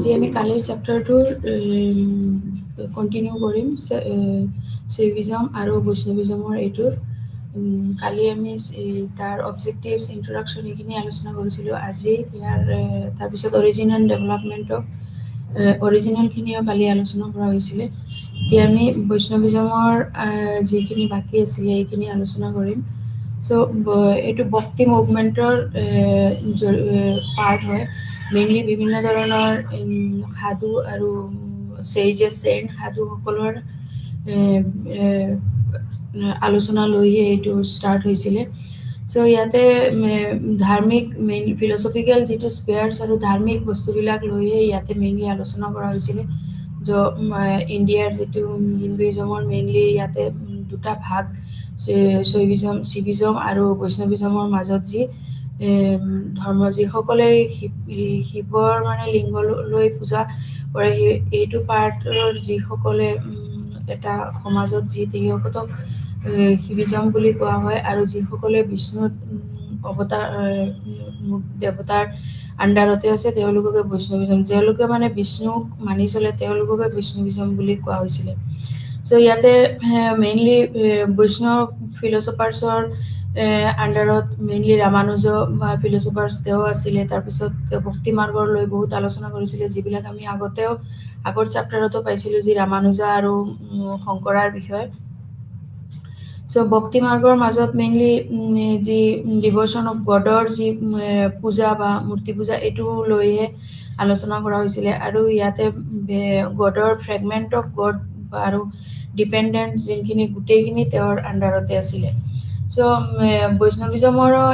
আজি আমি কালিৰ চেপ্টাৰটোৰ কণ্টিনিউ কৰিম শৈভিজম আৰু বৈষ্ণৱিজমৰ এইটোৰ কালি আমি তাৰ অবজেক্টিভছ ইন্ট্ৰডাকশ্যন এইখিনি আলোচনা কৰিছিলোঁ। আজি ইয়াৰ তাৰপিছত অৰিজিনেল ডেভেলপমেণ্ট অফ অৰিজিনেলখিনিও কালি আলোচনা কৰা হৈছিলে। এতিয়া আমি বৈষ্ণৱিজমৰ যিখিনি বাকী আছিলে এইখিনি আলোচনা কৰিম। চ' এইটো ভক্তি মুভমেণ্টৰ পাৰ্ট হয়। মেইনলি বিভিন্ন ধৰণৰ সাধু আৰু চেইন সাধুসকলৰ আলোচনা লৈহে এইটো ষ্টাৰ্ট হৈছিলে। চ' ইয়াতে ধাৰ্মিক মেইন ফিলচফিকেল যিটো স্পেয়াৰ্ছ আৰু ধাৰ্মিক বস্তুবিলাক লৈহে ইয়াতে মেইনলি আলোচনা কৰা হৈছিলে। ইণ্ডিয়াৰ যিটো হিন্দুইজমৰ মেইনলি ইয়াতে দুটা ভাগ, শিভিজম আৰু বৈষ্ণৱিজমৰ মাজত যি ধৰ্ম যিসকলে শিৱৰ মানে লিংগ লৈ পূজা কৰে, এইটো পাৰ্টৰ যিসকলে এটা সমাজত যি সিহঁতক শিভিজম বুলি কোৱা হয়। আৰু যিসকলে বিষ্ণুৰ অৱতাৰ দেৱতাৰ আণ্ডাৰতে আছে তেওঁলোককে বৈষ্ণৱিজম, তেওঁলোকে মানে বিষ্ণুক মানি চলে তেওঁলোককে বৈষ্ণৱিজম বুলি কোৱা হৈছিলে। চ' ইয়াতে মেইনলি বৈষ্ণৱ ফিলচফাৰ্ছৰ আণ্ডাৰত মেইনলি ৰামানুজ বা ফিলচফাৰ্ছ তেওঁ আছিলে। তাৰপিছত ভক্তি মাৰ্গৰ লৈ বহুত আলোচনা কৰিছিলে, যিবিলাক আমি আগৰ চেপ্টাৰতো পাইছিলোঁ, যি ৰামানুজা আৰু শংকৰাৰ বিষয়ে। চ' ভক্তি মাৰ্গৰ মাজত মেইনলি যি ডিভ'শ্যন অফ গডৰ যি পূজা বা মূৰ্তি পূজা এইটো লৈহে আলোচনা কৰা হৈছিলে। আৰু ইয়াতে গডৰ ফ্ৰেগমেণ্ট অফ গড আৰু ডিপেণ্ডেণ্ট যোনখিনি গোটেইখিনি তেওঁৰ আণ্ডাৰতে আছিলে। চ' বৈষ্ণৱিজমৰো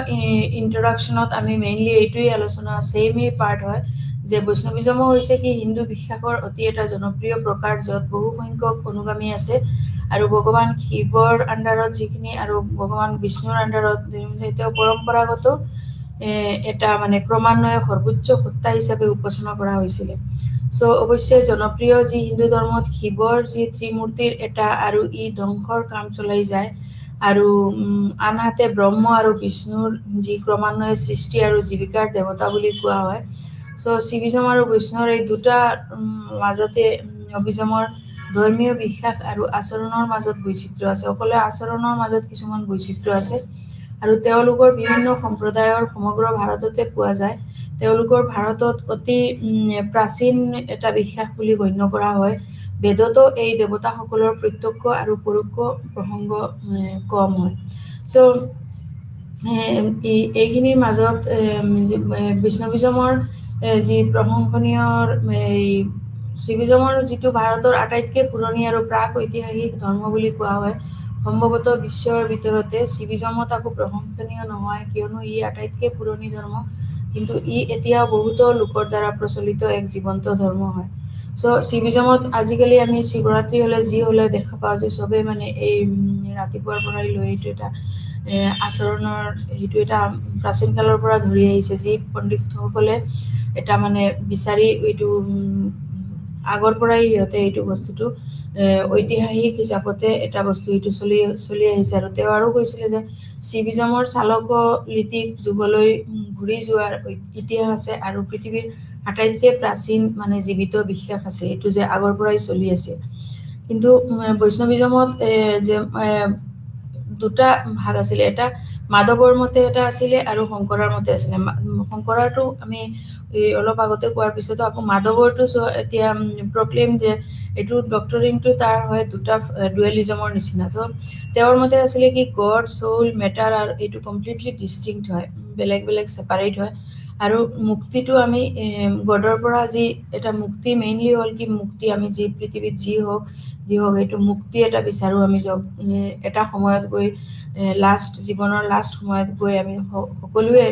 ইন্ট্ৰডাকশ্যনত আমি মেইনলি এইটোৱেই আলোচনা ছেইমেই পাৰ্ট হয় যে বৈষ্ণৱিজমো হৈছে কি হিন্দু বিশ্বাসৰ অতি এটা জনপ্ৰিয় প্ৰকাৰ, য'ত বহু সংখ্যক অনুগামী আছে। আৰু ভগৱান শিৱৰ আণ্ডাৰত যিখিনি আৰু ভগৱান বিষ্ণুৰ আণ্ডাৰত তেওঁ পৰম্পৰাগত এটা মানে ক্ৰমান্বয়ে সৰ্বোচ্চ সত্তা হিচাপে উপাসনা কৰা হৈছিলে। চ' অৱশ্যে জনপ্ৰিয় যি হিন্দু ধৰ্মত শিৱৰ যি ত্ৰিমূৰ্তিৰ এটা আৰু ই ধ্বংসৰ কাম চলাই যায়, আৰু আনহাতে ব্ৰহ্ম আৰু বিষ্ণুৰ যি ক্ৰমান্বয়ে সৃষ্টি আৰু জীৱিকাৰ দেৱতা বুলি কোৱা হয়। চ' শিভিজম আৰু বৈষ্ণৱৰ এই দুটা মাজতে অভিজমৰ ধৰ্মীয় বিশ্বাস আৰু আচৰণৰ মাজত বৈচিত্ৰ্য আছে। অকলে আচৰণৰ মাজত কিছুমান বৈচিত্ৰ্য আছে, আৰু তেওঁলোকৰ বিভিন্ন সম্প্ৰদায়ৰ সমগ্ৰ ভাৰততে পোৱা যায়। তেওঁলোকৰ ভাৰতত অতি প্ৰাচীন এটা বিশ্বাস বুলি গণ্য কৰা হয়। বেদতো এই দেৱতাসকলৰ প্ৰত্যক্ষ আৰু পৰোক্ষ প্ৰসংগ কম হয়। চ' এইখিনিৰ মাজত বৈষ্ণৱিজমৰ যি প্ৰশংসনীয় শিভিজমৰ যিটো ভাৰতৰ আটাইতকৈ পুৰণি আৰু প্ৰাক ঐতিহাসিক ধৰ্ম বুলি কোৱা হয়। সম্ভৱতঃ বিশ্বৰ ভিতৰতে শিভিজমত আকৌ প্ৰশংসনীয় নহয়, কিয়নো ই আটাইতকৈ পুৰণি ধৰ্ম, কিন্তু ই এতিয়াও বহুতো লোকৰ দ্বাৰা প্ৰচলিত এক জীৱন্ত ধৰ্ম হয়। চ' শিভিজমত আজিকালি আমি শিৱৰাত্ৰি হ'লে যি হ'লে দেখা পাওঁ যে চবেই মানে এই ৰাতিপুৱাৰ পৰাই লৈ এইটো এটা আচৰণৰ সেইটো এটা প্ৰাচীন কালৰ পৰা ধৰি আহিছে, যি পণ্ডিতসকলে এটা মানে বিচাৰি এইটো আগৰ পৰাই সিহঁতে এইটো বস্তুটো ঐতিহাসিক হিচাপতে এটা বস্তু এইটো চলি আহিছে। আৰু তেওঁ আৰু কৈছিলে যে শিভিজমৰ চালকলিতিক যুগলৈ ঘূৰি যোৱাৰ ইতিহাস আছে, আৰু পৃথিৱীৰ আটাইতকৈ প্ৰাচীন মানে জীৱিত বিশ্বাস আছে, এইটো যে আগৰ পৰাই চলি আছে। কিন্তু বৈষ্ণৱিজমত যে দুটা ভাগ আছিলে, এটা মাধৱৰ মতে এটা আছিলে আৰু শংকৰাৰ মতে আছিলে। শংকৰাৰটো আমি অলপ আগতে কোৱাৰ পিছতো আকৌ মাধৱৰটো এতিয়া প্ৰক্লেইম যে এইটো ডক্টৰিনটো তাৰ হয় দুটা ডুৱেলিজমৰ নিচিনা। চ' তেওঁৰ মতে আছিলে কি গড, চৌল, মেটাৰ আৰু এইটো কমপ্লিটলি ডিষ্টিংক্ট হয়, বেলেগ বেলেগ ছেপাৰেট হয়। আৰু মুক্তিটো আমি গডৰ পৰা যি এটা মুক্তি মেইনলি হ'ল কি মুক্তি, আমি যি পৃথিৱীত যি হওক এইটো মুক্তি এটা বিচাৰোঁ। আমি এটা সময়ত গৈ জীৱনৰ লাষ্ট সময়ত গৈ আমি সকলোৱে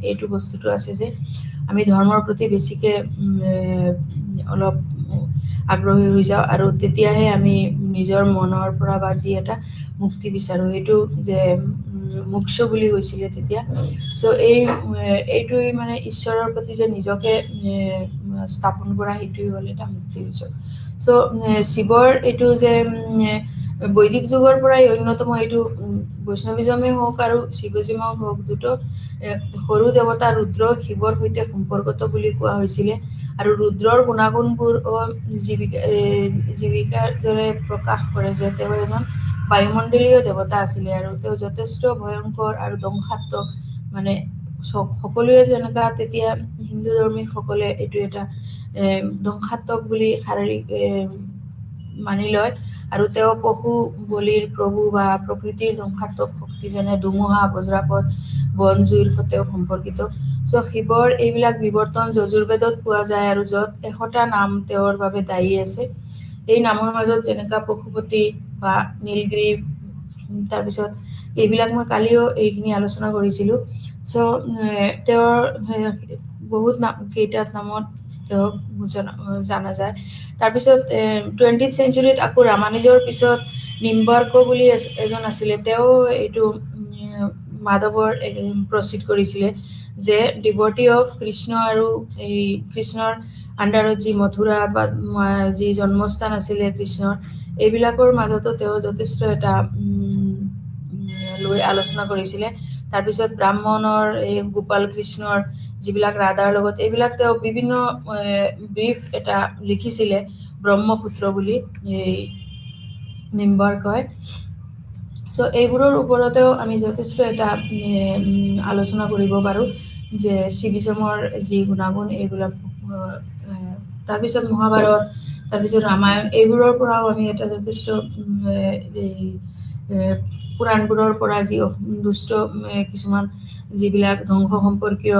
এইটো বস্তুটো আছে যে আমি ধৰ্মৰ প্ৰতি বেছিকৈ অলপ আগ্ৰহী হৈ যাওঁ, আৰু তেতিয়াহে আমি নিজৰ মনৰ পৰা বা যি এটা মুক্তি বিচাৰোঁ, এইটো যে মোক্ষ বুলি কৈছিলে তেতিয়া। চ' এইটোৱে মানে ঈশ্বৰৰ প্ৰতি যে নিজকে স্থাপন কৰা, সেইটোৱে হ'ল এটা মুক্তিৰ বিষয়। চ' শিৱৰ এইটো যে বৈদিক যুগৰ পৰাই অন্যতম এইটো বৈষ্ণৱিজমেই হওক আৰু শিৱজিমক হওক দুটো সৰু দেৱতা ৰুদ্ৰ শিৱৰ সৈতে সম্পৰ্কিত বুলি কোৱা হৈছিলে আৰু ৰুদ্ৰৰ গুণাগুণবোৰ জীৱিকাৰ দৰে প্ৰকাশ কৰে যে তেওঁ এজন বায়ুমণ্ডলীয় দেৱতা আছিলে আৰু তেওঁ যথেষ্ট ভয়ংকৰ আৰু ধ্বংসাত্মক মানে সকলোৱে যেনেকা তেতিয়া হিন্দু ধৰ্মীসকলে এইটো এটা ধ্বংসাত্মক বুলি শাৰীৰিক মানি লয় আৰু তেওঁ পশু বলিৰ প্ৰভু বা প্ৰকৃতিৰ ধ্বংসাত্মক শক্তি যেনে ধুমুহা বজ্ৰাপাত বন জুইৰ সৈতেও সম্পৰ্কিত চ' শিৱৰ এইবিলাক বিৱৰ্তন যজুৰ্বেদত পোৱা যায় আৰু য'ত 100টা নাম তেওঁৰ বাবে দায়ী আছে এই নামৰ মাজত যেনেকা পশুপতি বা নীলগ্ৰীৱ তাৰপিছত এইবিলাক মই কালিও এইখিনি আলোচনা কৰিছিলোঁ চ' তেওঁৰ বহুত কেইটাত নামত তেওঁক জনা যায় তাৰপিছত 20th চেঞ্চুৰীত আকৌ ৰামানুজৰ পিছত নিম্বাৰ্ক বুলি এজন আছিলে তেওঁ এইটো মাধৱৰ প্ৰচিড কৰিছিলে যে ডিভৰ্টি অফ কৃষ্ণ আৰু এই কৃষ্ণৰ আণ্ডাৰত যি মথুৰা বা যি জন্মস্থান আছিলে কৃষ্ণৰ এইবিলাকৰ মাজতো তেওঁ যথেষ্ট এটা লৈ আলোচনা কৰিছিলে তাৰপিছত ব্ৰাহ্মণৰ এই গোপাল কৃষ্ণৰ যিবিলাক ৰাধাৰ লগত এইবিলাক তেওঁ বিভিন্ন ব্ৰিফ এটা লিখিছিলে ব্ৰহ্মসূত্ৰ বুলি এই নিম্বাৰ্ক কয় চ' এইবোৰৰ ওপৰতেও আমি যথেষ্ট এটা আলোচনা কৰিব পাৰোঁ যে শিৱজমৰ যি গুণাগুণ এইবিলাক তাৰপিছত মহাভাৰত তাৰপিছত ৰামায়ণ এইবোৰৰ পৰাও আমি এটা যথেষ্ট পুৰাণবোৰৰ পৰা যি দুষ্ট কিছুমান যিবিলাক ধ্বংস সম্পৰ্কীয়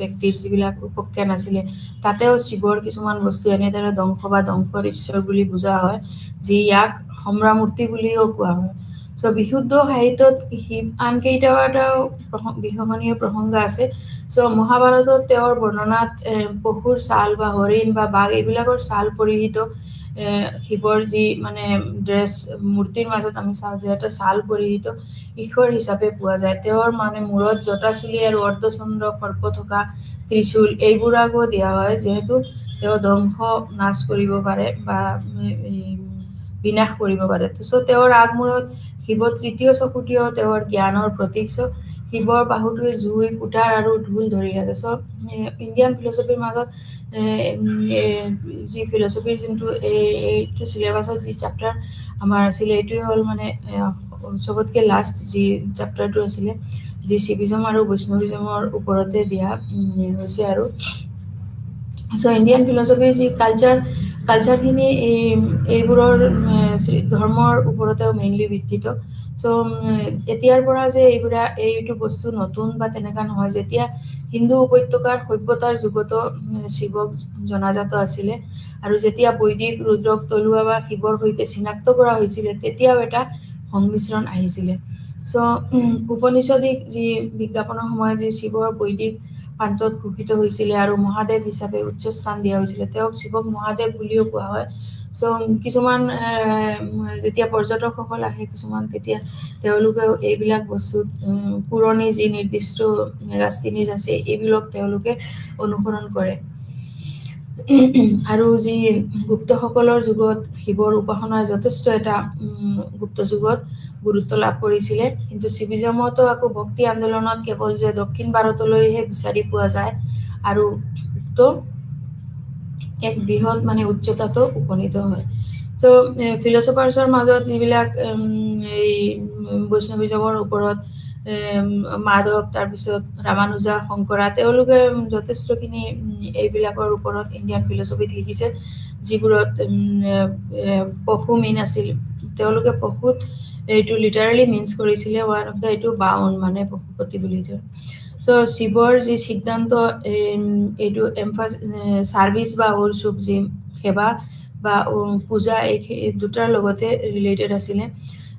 ব্যক্তিৰ যিবিলাক উপজ্ঞান আছিলে তাতেও শিৱৰ কিছুমান বস্তু এনেদৰে ধ্বংস বা ধ্বংসৰ ঈশ্বৰ বুলি বুজা হয় যি ইয়াক সম্ৰামূৰ্তি বুলিও কোৱা হয় চ' বিশুদ্ধ সাহিত্যত আন কেইটাও বিশেষণীয় প্ৰসংগ আছে চ' মহাভাৰতত তেওঁৰ বৰ্ণনাত পশুৰ ছাল বা হৰিণ বা বাঘ এইবিলাকৰ ছাল পৰিহিত শিৱৰ যি মানে ড্ৰেছ মূৰ্তিৰ মাজত আমি চাওঁ যে এটা ছাল পৰিহিত ঈশ্বৰ হিচাপে পোৱা যায় তেওঁৰ মানে মূৰত জটাচুলি আৰু অৰ্ধচন্দ্ৰ সৰ্প থকা ত্ৰিশূল এইবোৰ আকৌ দিয়া হয় যিহেতু তেওঁ ধ্বংস নাশ কৰিব পাৰে বা বিনাশ কৰিব পাৰে চ' তেওঁৰ আগমূৰত শিৱ তৃতীয় চকুটিও তেওঁৰ জ্ঞানৰ প্ৰতীক চ' শিৱৰ বাহুটোৱে জুই কুটাৰ আৰু ঢোল ধৰি ৰাখে চ' ইণ্ডিয়ান ফিলচফিৰ মাজত যি ফিলচফিৰ যোনটো এইটো চিলেবাছত যি চেপ্টাৰ আমাৰ আছিলে এইটোৱে হ'ল মানে চবতকে লাষ্ট যি চেপ্টাৰটো আছিলে যি শিৱিজম আৰু বৈষ্ণৱিজমৰ ওপৰতে দিয়া হৈছে আৰু চ' ইণ্ডিয়ান ফিলচফিৰ যি কালচাৰখিনি এইবোৰৰ ধৰ্মৰ ওপৰতেও মেইনলি ভিত্তিত চ' এতিয়াৰ পৰা যে এইটো বস্তু নতুন বা তেনেকুৱা নহয় যেতিয়া হিন্দু উপত্যকাৰ সভ্যতাৰ যুগতো শিৱক জনাজাত আছিলে আৰু যেতিয়া বৈদিক ৰুদ্ৰক তলুৱা বা শিৱৰ সৈতে চিনাক্ত কৰা হৈছিলে তেতিয়াও এটা সংমিশ্ৰণ আহিছিলে চ' উপনিষদিক যি বিজ্ঞাপনৰ সময়ত যি শিৱৰ বৈদিক প্ৰান্তত ঘোষিত হৈছিলে আৰু মহাদেৱ হিচাপে উচ্চ স্থান দিয়া হৈছিলে তেওঁক শিৱক মহাদেৱ বুলিও কোৱা হয় চ' কিছুমান যেতিয়া পৰ্যটকসকল আহে কিছুমান তেতিয়া তেওঁলোকেও এইবিলাক বস্তুত পুৰণি যি নিৰ্দিষ্ট মেগাজিনিজ আছে এইবিলাক তেওঁলোকে অনুসৰণ কৰে আৰু যি গুপ্তসকলৰ যুগত শিৱৰ উপাসনাৰ যথেষ্ট এটা গুপ্ত যুগত গুৰুত্ব লাভ কৰিছিলে কিন্তু শিৱিজমতো আকৌ ভক্তি আন্দোলনত কেৱল যে দক্ষিণ ভাৰতলৈহে বিচাৰি পোৱা যায় আৰু উক্ত এক বৃহৎ মানে উচ্চতাতো উপনীত হয় ত' ফিলচফাৰ্ছৰ মাজত যিবিলাক এই বৈষ্ণৱিজমৰ ওপৰত মাধৱ তাৰপিছত ৰামানুজা শংকৰা তেওঁলোকে যথেষ্টখিনি এইবিলাকৰ ওপৰত ইণ্ডিয়ান ফিলচফিত লিখিছে যিবোৰত পশু মীন আছিল তেওঁলোকে পশুত এইটো লিটাৰেলি মিনছ কৰিছিলে ওৱান অফ দ্য এইটো বাউন মানে পশুপতি বুলি কয় চ' শিৱৰ যি সিদ্ধান্ত এইটো ছাৰ্ভিচ বা ৱৰ্শ্বিপ যি সেৱা বা পূজা এই দুটাৰ লগতে ৰিলেটেড আছিলে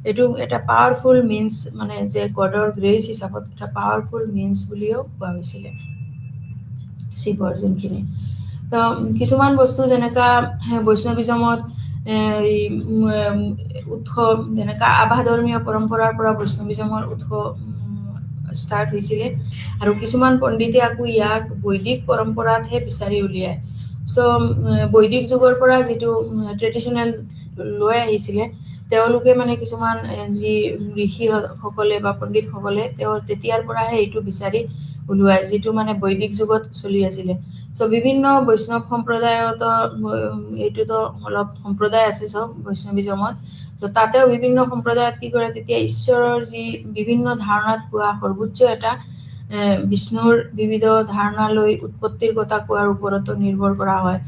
এইটো এটা পাৱাৰফুল মিনছ মানে যে গডৰ গ্ৰেচ হিচাপত এটা পাৱাৰফুল মিনছ বুলিও কোৱা হৈছিলে শিৱৰ যোনখিনি তো কিছুমান বস্তু যেনেকা বৈষ্ণৱিজমত উৎসৱ যেনেকা আভাধৰ্মীয় পৰম্পৰাৰ পৰা বৈষ্ণৱিজমৰ উৎসৱ ষ্টাৰ্ট হৈছিলে আৰু কিছুমান পণ্ডিতে আকৌ ইয়াক বৈদিক পৰম্পৰাতহে বিচাৰি উলিয়ায় চ' বৈদিক যুগৰ পৰা যিটো ট্ৰেডিশ্যনেল লৈ আহিছিলে তেওঁলোকে মানে কিছুমান যি ঋষিসকলে বা পণ্ডিতসকলে তেতিয়াৰ পৰাহে এইটো বিচাৰি ওলোৱাই, যিটো মানে বৈদিক যুগত চলি আছিলে। চ' বিভিন্ন বৈষ্ণৱ সম্প্ৰদায়তো এইটোতো অলপ সম্প্ৰদায় আছে চব বৈষ্ণৱিজমত। ত' তাতেও বিভিন্ন সম্প্ৰদায়ত কি কৰে, তেতিয়া ঈশ্বৰৰ যি বিভিন্ন ধাৰণাত পোৱা সৰ্বোচ্চ এটা বিষ্ণুৰ বিবিধ ধাৰণা লৈ উৎপত্তিৰ কথা কোৱাৰ ওপৰতো নিৰ্ভৰ কৰা হয়।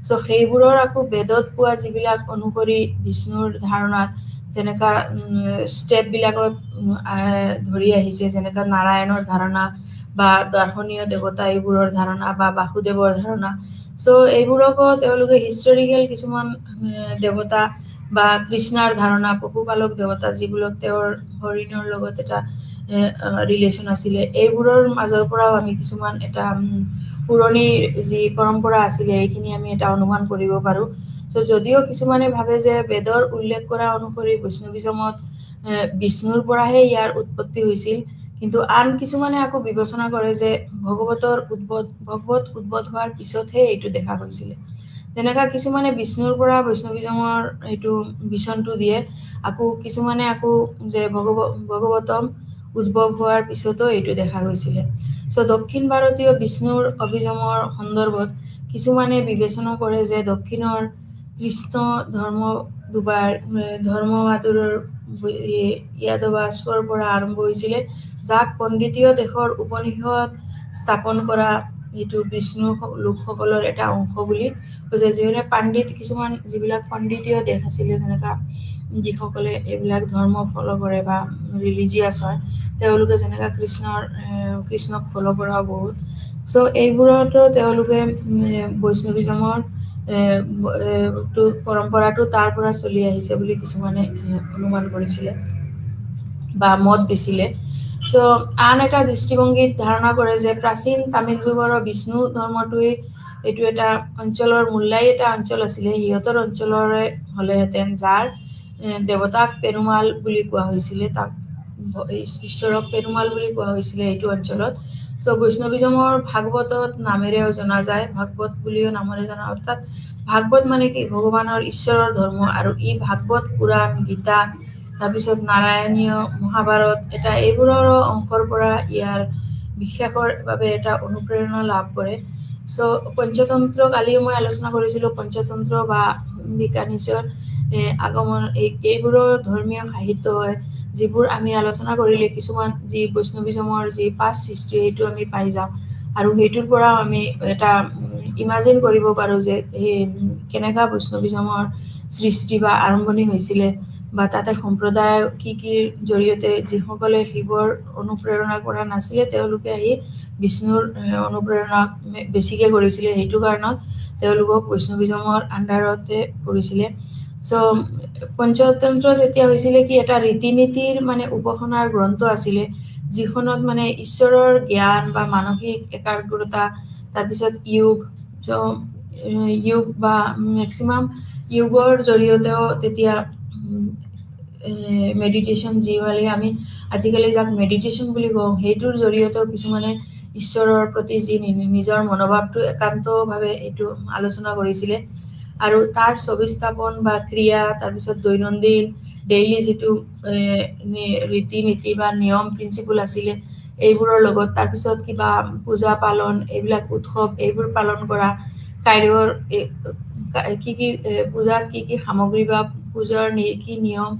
চ' সেইবোৰৰ আকৌ বেদত পোৱা যিবিলাক অনুসৰি বিষ্ণুৰ ধাৰণাত যেনেকা ষ্টেপবিলাকত ধৰি আহিছে, যেনেকা নাৰায়ণৰ ধাৰণা বা দৰ্শনীয় দেৱতা এইবোৰৰ ধাৰণা বা বাসুদেৱৰ ধাৰণা। চ' এইবোৰকো তেওঁলোকে হিষ্টৰিকেল কিছুমান দেৱতা বা কৃষ্ণাৰ ধাৰণা, পশুপালক দেৱতা যিবিলাক তেওঁৰ হৰিণৰ লগত এটা ৰিলেশ্যন আছিলে, এইবোৰৰ মাজৰ পৰাও আমি কিছুমান এটা পুৰণি যি পৰম্পৰা আছিলে এইখিনি আমি এটা অনুমান কৰিব পাৰোঁ। চ' যদিও কিছুমানে ভাবে যে বেদৰ উল্লেখ কৰা অনুসৰি বৈষ্ণৱিজমত বিষ্ণুৰ পৰাহে ইয়াৰ উৎপত্তি হৈছিল, কিন্তু আন কিছুমানে আকৌ বিবেচনা কৰে যে ভগৱত উদ্ভৱ হোৱাৰ পিছতহে এইটো দেখা গৈছিলে। তেনেকা কিছুমানে বিষ্ণুৰ পৰা বৈষ্ণৱিজমৰ এইটো বিচনটো দিয়ে, আকৌ কিছুমানে আকৌ যে ভগৱতম উদ্ভৱ হোৱাৰ পিছতো এইটো দেখা গৈছিলে। চ' দক্ষিণ ভাৰতীয় বিষ্ণুৰ অভিযমৰ সন্দৰ্ভত কিছুমানে বিবেচনা কৰে যে দক্ষিণৰ কৃষ্ণ ধৰ্মবাদুৰৰ য়াদৱাস্কৰ পৰা আৰম্ভ হৈছিলে, যাক পণ্ডিতীয় দেশৰ উপনিষদ স্থাপন কৰা এইটো বিষ্ণু লোকসকলৰ এটা অংশ বুলি কৈছে। যিহেতু কিছুমান যিবিলাক পণ্ডিতীয় দেশ আছিলে, যেনেকা যিসকলে এইবিলাক ধৰ্ম ফল' কৰে বা ৰিলিজিয়াছ হয়, তেওঁলোকে যেনেকা কৃষ্ণক ফল' কৰাও বহুত। চ' এইবোৰতো তেওঁলোকে বৈষ্ণৱিজমৰ পৰম্পৰাটো তাৰ পৰা চলি আহিছে বুলি কিছুমানে অনুমান কৰিছিলে বা মত দিছিলে। চ' আন এটা দৃষ্টিভংগীত ধাৰণা কৰে যে প্ৰাচীন তামিল যুগৰ বিষ্ণু ধৰ্মটোৱে এইটো এটা অঞ্চলৰ মোল্লাই এটা অঞ্চল আছিলে, সিহঁতৰ অঞ্চলৰে হ'লেহেঁতেন, যাৰ দেৱতাক পেৰুমাল বুলি কোৱা হৈছিলে, তাক ঈশ্বৰক পেৰুমাল বুলি কোৱা হৈছিলে এইটো অঞ্চলত। চ' বৈষ্ণৱিজমৰ ভাগৱতত নামেৰেও জনা যায়, ভাগৱত বুলিও নামেৰে জনা, অৰ্থাৎ ভাগৱত মানে কি ভগৱানৰ ঈশ্বৰৰ ধৰ্ম, আৰু ই ভাগৱত, পুৰাণ, গীতা, তাৰপিছত নাৰায়ণীয়, মহাভাৰত এটা এইবোৰৰ অংশৰ পৰা ইয়াৰ বিশ্বাসৰ বাবে এটা অনুপ্ৰেৰণা লাভ কৰে। চ' পঞ্চতন্ত্ৰ কালিও মই আলোচনা কৰিছিলোঁ, পঞ্চতন্ত্ৰ বা বিজ্ঞানীজৰ আগমন, এইবোৰো ধৰ্মীয় সাহিত্য হয়, যিবোৰ আমি আলোচনা কৰিলে কিছুমান যি বৈষ্ণৱিজমৰ যি পাষ্ট হিষ্ট্ৰী সেইটো আমি পাই যাওঁ, আৰু সেইটোৰ পৰাও আমি এটা ইমাজিন কৰিব পাৰোঁ যে সেই কেনেকুৱা বৈষ্ণৱিজমৰ সৃষ্টি বা আৰম্ভণি হৈছিলে, বা তাতে সম্প্ৰদায় কি জৰিয়তে যিসকলে শিৱৰ অনুপ্ৰেৰণা কৰা নাছিলে, তেওঁলোকে আহি বিষ্ণুৰ অনুপ্ৰেৰণা বেছিকৈ কৰিছিলে, সেইটো কাৰণত তেওঁলোকক বৈষ্ণৱিজমৰ আণ্ডাৰতে পৰিছিলে। চ' পঞ্চতন্ত্ৰ তেতিয়া হৈছিলে কি এটা ৰীতি নীতিৰ মানে উপাসনাৰ গ্ৰন্থ আছিলে, যিখনত মানে ঈশ্বৰৰ জ্ঞান বা মানসিক একাগ্ৰতা, তাৰপিছত য়োগ বা মেক্সিমাম য়োগৰ জৰিয়তেও তেতিয়া মেডিটেশ্যন যিভাগে আমি আজিকালি যাক মেডিটেশ্যন বুলি কওঁ, সেইটোৰ জৰিয়তেও কিছুমানে ঈশ্বৰৰ প্ৰতি যি নিজৰ মনোভাৱটো একান্তভাৱে এইটো আলোচনা কৰিছিলে, আৰু তাৰ ছবি স্থাপন বা ক্ৰিয়া, তাৰপিছত দৈনন্দিন ডেইলি যিটো ৰীতি নীতি বা নিয়ম প্ৰিন্সিপল আছিলে এইবোৰৰ লগত, তাৰপিছত কিবা পূজা পালন, এইবিলাক উৎসৱ এইবোৰ পালন কৰা, কাইৰৰ কি পূজাত কি সামগ্ৰী বা পূজাৰ কি নিয়ম,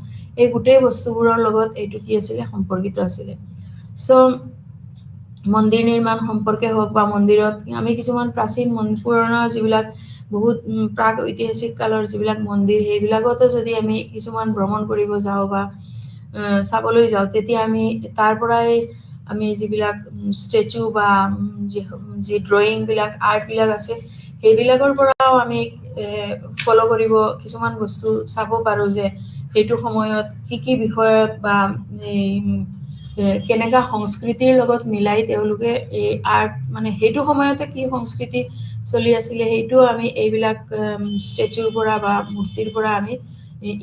এই গোটেই বস্তুবোৰৰ লগত এইটো কি আছিলে সম্পৰ্কিত আছিলে। চ' মন্দিৰ নিৰ্মাণ সম্পৰ্কে হওক বা মন্দিৰত আমি কিছুমান প্ৰাচীন পুৰণা যিবিলাক বহুত প্ৰাক ঐতিহাসিক কালৰ যিবিলাক মন্দিৰ, সেইবিলাকতো যদি আমি কিছুমান ভ্ৰমণ কৰিব যাওঁ বা চাবলৈ যাওঁ, তেতিয়া আমি তাৰ পৰাই আমি যিবিলাক ষ্টেচু বা যি ড্ৰয়িংবিলাক আৰ্টবিলাক আছে, সেইবিলাকৰ পৰাও আমি ফল' কৰিব কিছুমান বস্তু চাব পাৰোঁ যে সেইটো সময়ত কি বিষয়ত বা কেনেকুৱা সংস্কৃতিৰ লগত মিলাই তেওঁলোকে এই আৰ্ট, মানে সেইটো সময়তে কি সংস্কৃতি চলি আছিলে, সেইটোও আমি এইবিলাক ষ্টেচুৰ পৰা বা মূৰ্তিৰ পৰা আমি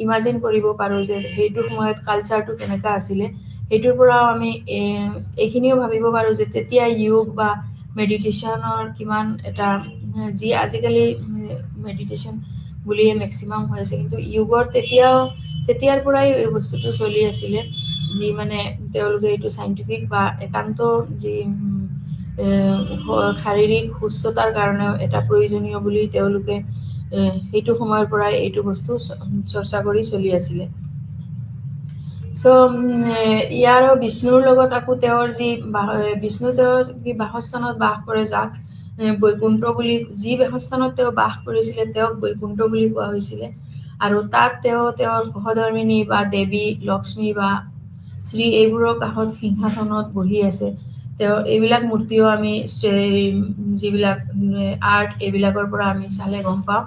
ইমাজিন কৰিব পাৰোঁ যে সেইটো সময়ত কালচাৰটো কেনেকুৱা আছিলে। সেইটোৰ পৰাও আমি এইখিনিও ভাবিব পাৰোঁ যে তেতিয়া য়োগ বা মেডিটেশ্যনৰ কিমান এটা, যি আজিকালি মেডিটেশ্যন বুলিয়ে মেক্সিমাম হৈ আছে, কিন্তু য়োগৰ তেতিয়াও তেতিয়াৰ পৰাই এই বস্তুটো চলি আছিলে, যি মানে তেওঁলোকে এইটো চাইণ্টিফিক বা একান্ত যি শাৰীৰিক সুস্থতাৰ কাৰণেও এটা প্ৰয়োজনীয় বুলি তেওঁলোকে সেইটো সময়ৰ পৰাই এইটো বস্তু চৰ্চা কৰি চলি আছিলে। চ' ইয়াৰ বিষ্ণুৰ লগত আকৌ তেওঁৰ যি বিষ্ণু তেওঁৰ যি বাসস্থানত বাস কৰে, যাক বৈকুণ্ঠ বুলি, যি বাসস্থানত তেওঁ বাস কৰিছিলে তেওঁক বৈকুণ্ঠ বুলি কোৱা হৈছিলে। আৰু তাত তেওঁ তেওঁৰ সহধৰ্মিনী বা দেৱী লক্ষ্মী বা শ্ৰী এইবোৰৰ কাষত সিংহাসনত বহি আছে। তেওঁ এইবিলাক মূৰ্তিও আমি যিবিলাক আৰ্ট এইবিলাকৰ পৰা আমি চালে গম পাওঁ।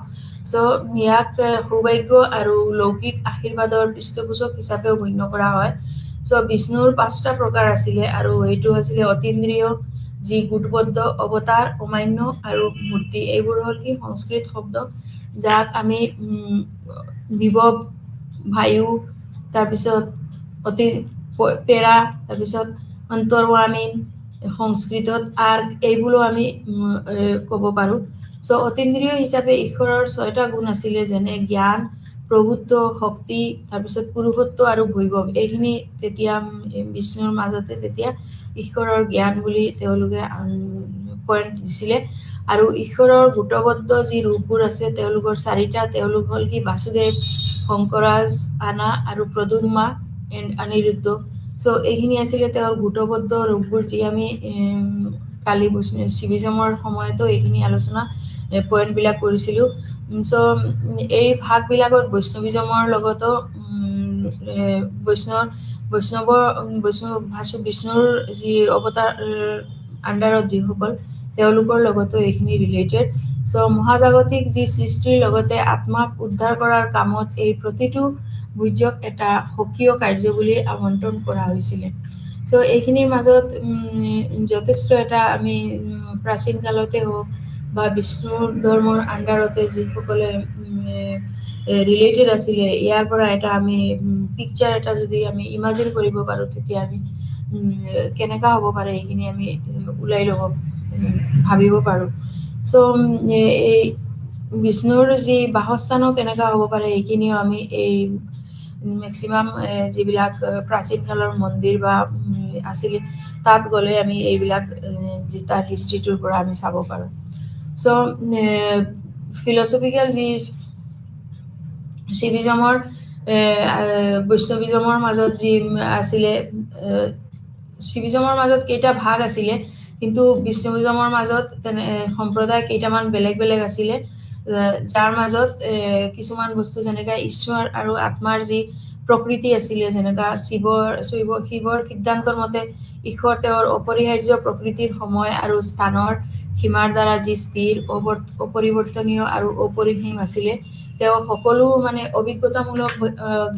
চ' ইয়াক সৌভাগ্য আৰু লৌকিক আশীৰ্বাদৰ পৃষ্ঠপোষক হিচাপেও গণ্য কৰা হয়। চ' বিষ্ণুৰ 5টা প্ৰকাৰ আছিলে, আৰু এইটো আছিলে অতীন্দ্ৰিয়, যি গোটবদ্ধ, অৱতাৰ, অমান্য আৰু মূৰ্তি। এইবোৰ হ'ল কি সংস্কৃত শব্দ, যাক আমি বিভৱ, বায়ু, তাৰপিছত অতি পেৰা, তাৰপিছত অন্তৰ্ৱামীন, সংস্কৃতত আৰ্ক, এইবোৰো আমি ক'ব পাৰোঁ। চ' অতীন্দ্ৰিয় হিচাপে ঈশ্বৰৰ 6টা গুণ আছিলে, যেনে জ্ঞান, প্ৰভুত্ব, শক্তি, তাৰপিছত পুৰুষত্ব আৰু বৈভৱ। এইখিনি তেতিয়া বিষ্ণুৰ মাজতে তেতিয়া ঈশ্বৰৰ জ্ঞান বুলি তেওঁলোকে পইণ্ট দিছিলে। আৰু ঈশ্বৰৰ গোটবদ্ধ যি ৰূপবোৰ আছে তেওঁলোকৰ 4টা, তেওঁলোক হ'ল কি বাসুদেৱ, শংকৰাজ, আনা আৰু প্ৰদ্যুম্না এণ্ড অনিৰুদ্ধ। চ' এইখিনি আছিলে তেওঁৰ গোটবদ্ধ ৰূপবোৰ, যি আমি কালি শিৱজমৰ সময়তো এইখিনি আলোচনা পইণ্টবিলাক কৰিছিলোঁ। চ' এই ভাগবিলাকত বৈষ্ণৱিজমৰ লগতো বিষ্ণুৰ যি অৱতাৰ আণ্ডাৰত যিসকল, তেওঁলোকৰ লগতো এইখিনি ৰিলেটেড। চ' মহাজাগতিক যি সৃষ্টিৰ লগতে আত্মাক উদ্ধাৰ কৰাৰ কামত এই প্ৰতিটো বুৰ্জক এটা সক্ৰিয় কাৰ্য বুলি আমন্ত্ৰণ কৰা হৈছিলে। চ' এইখিনিৰ মাজত যথেষ্ট এটা আমি প্ৰাচীন কালতে হওক বা বিষ্ণু ধৰ্মৰ আণ্ডাৰতে যিসকলে ৰিলেটেড আছিলে, ইয়াৰ পৰা এটা আমি পিকচাৰ এটা যদি আমি ইমাজিন কৰিব পাৰোঁ, তেতিয়া আমি কেনেকুৱা হ'ব পাৰে এইখিনি আমি ওলাই ল'ব ভাবিব পাৰোঁ। চ' এই বিষ্ণুৰ যি বাসস্থানো কেনেকুৱা হ'ব পাৰে, এইখিনিও আমি এই মেক্সিমাম যিবিলাক প্ৰাচীন কালৰ মন্দিৰ বা আছিলে, তাত গ'লে আমি এইবিলাক তাৰ হিষ্ট্ৰীটোৰ পৰা আমি চাব পাৰোঁ। চ' ফিলচফিকেল যি শিৱিজমৰ বৈষ্ণৱিজমৰ মাজত যি আছিলে, শিৱিজমৰ মাজত কেইটা ভাগ আছিলে, কিন্তু বিষ্ণুবিজমৰ মাজত সম্প্ৰদায় কেইটামান বেলেগ বেলেগ আছিলে, যাৰ মাজত কিছুমান বস্তু যেনেকৈ ঈশ্বৰ আৰু আত্মাৰ যি প্ৰকৃতি আছিলে, যেনেকা শিৱৰ সিদ্ধান্তৰ মতে ঈশ্বৰ তেওঁৰ অপৰিহাৰ্য প্ৰকৃতিৰ সময় আৰু স্থানৰ সীমাৰ দ্বাৰা যি স্থিৰ, অপৰিৱৰ্তনীয় আৰু অপৰিসীম আছিলে। তেওঁ সকলো মানে অভিজ্ঞতামূলক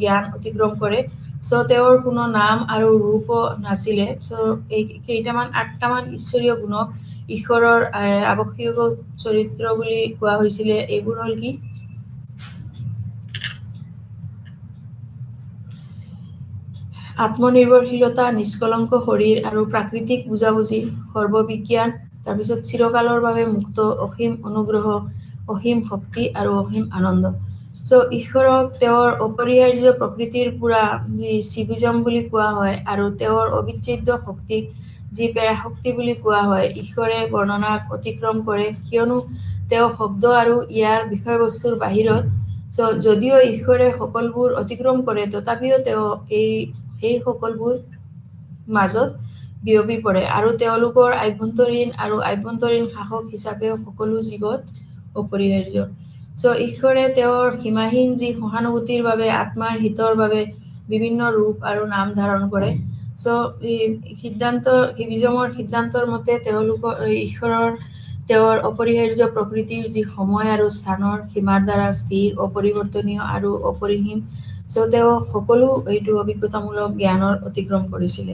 জ্ঞান অতিক্ৰম কৰে। চ' তেওঁৰ কোনো নাম আৰু ৰূপো নাছিলে। চ' এই 8টামান ঈশ্বৰীয় গুণক ঈশ্বৰৰ আৱশ্যকীয় চৰিত্ৰ বুলি কোৱা হৈছিলে। এইবোৰ হ'ল কি আত্মনিৰ্ভৰশীলতা, নিষ্কলংক শৰীৰ আৰু প্ৰাকৃতিক বুজাবুজি, সৰ্ববিজ্ঞান, তাৰপিছত চিৰকালৰ বাবে মুক্ত, অসীম অনুগ্ৰহ, অসীম শক্তি আৰু অসীম আনন্দ। চ' ঈশ্বৰক তেওঁৰ অপৰিহাৰ্য প্ৰকৃতিৰ পৰা যি শিৱিজম বুলি কোৱা হয়, আৰু তেওঁৰ অবিচ্ছেদ্য শক্তিক যি পেৰাশক্তি বুলি কোৱা হয়। ঈশ্বৰে বৰ্ণনাক অতিক্ৰম কৰে, কিয়নো তেওঁ শব্দ আৰু ইয়াৰ বিষয়বস্তুৰ বাহিৰত। চ' যদিও ঈশ্বৰে সকলোবোৰ অতিক্ৰম কৰে, তথাপিও তেওঁ সেই সকলোবোৰ মাজত বিয়পি পৰে, আৰু তেওঁলোকৰ আভ্যন্তৰীণ শাসক হিচাপেও সকলো জীৱত অপৰিহাৰ্য। চ' ঈশ্বৰে তেওঁৰ সীমাহীন যি সহানুভূতিৰ বাবে আত্মাৰ হিতৰ বাবে বিভিন্ন ৰূপ আৰু নাম ধাৰণ কৰে। চ' শিৱিজমৰ সিদ্ধান্তৰ মতে ঈশ্বৰৰ তেওঁৰ অপৰিহাৰ্য প্ৰকৃতিৰ যি সময় আৰু স্থানৰ সীমাৰ দ্বাৰা স্থিৰ, অপৰিৱৰ্তনীয় আৰু অপৰিসীম। চ' তেওঁ সকলো এইটো অভিজ্ঞতামূলক জ্ঞানৰ অতিক্ৰম কৰিছিলে।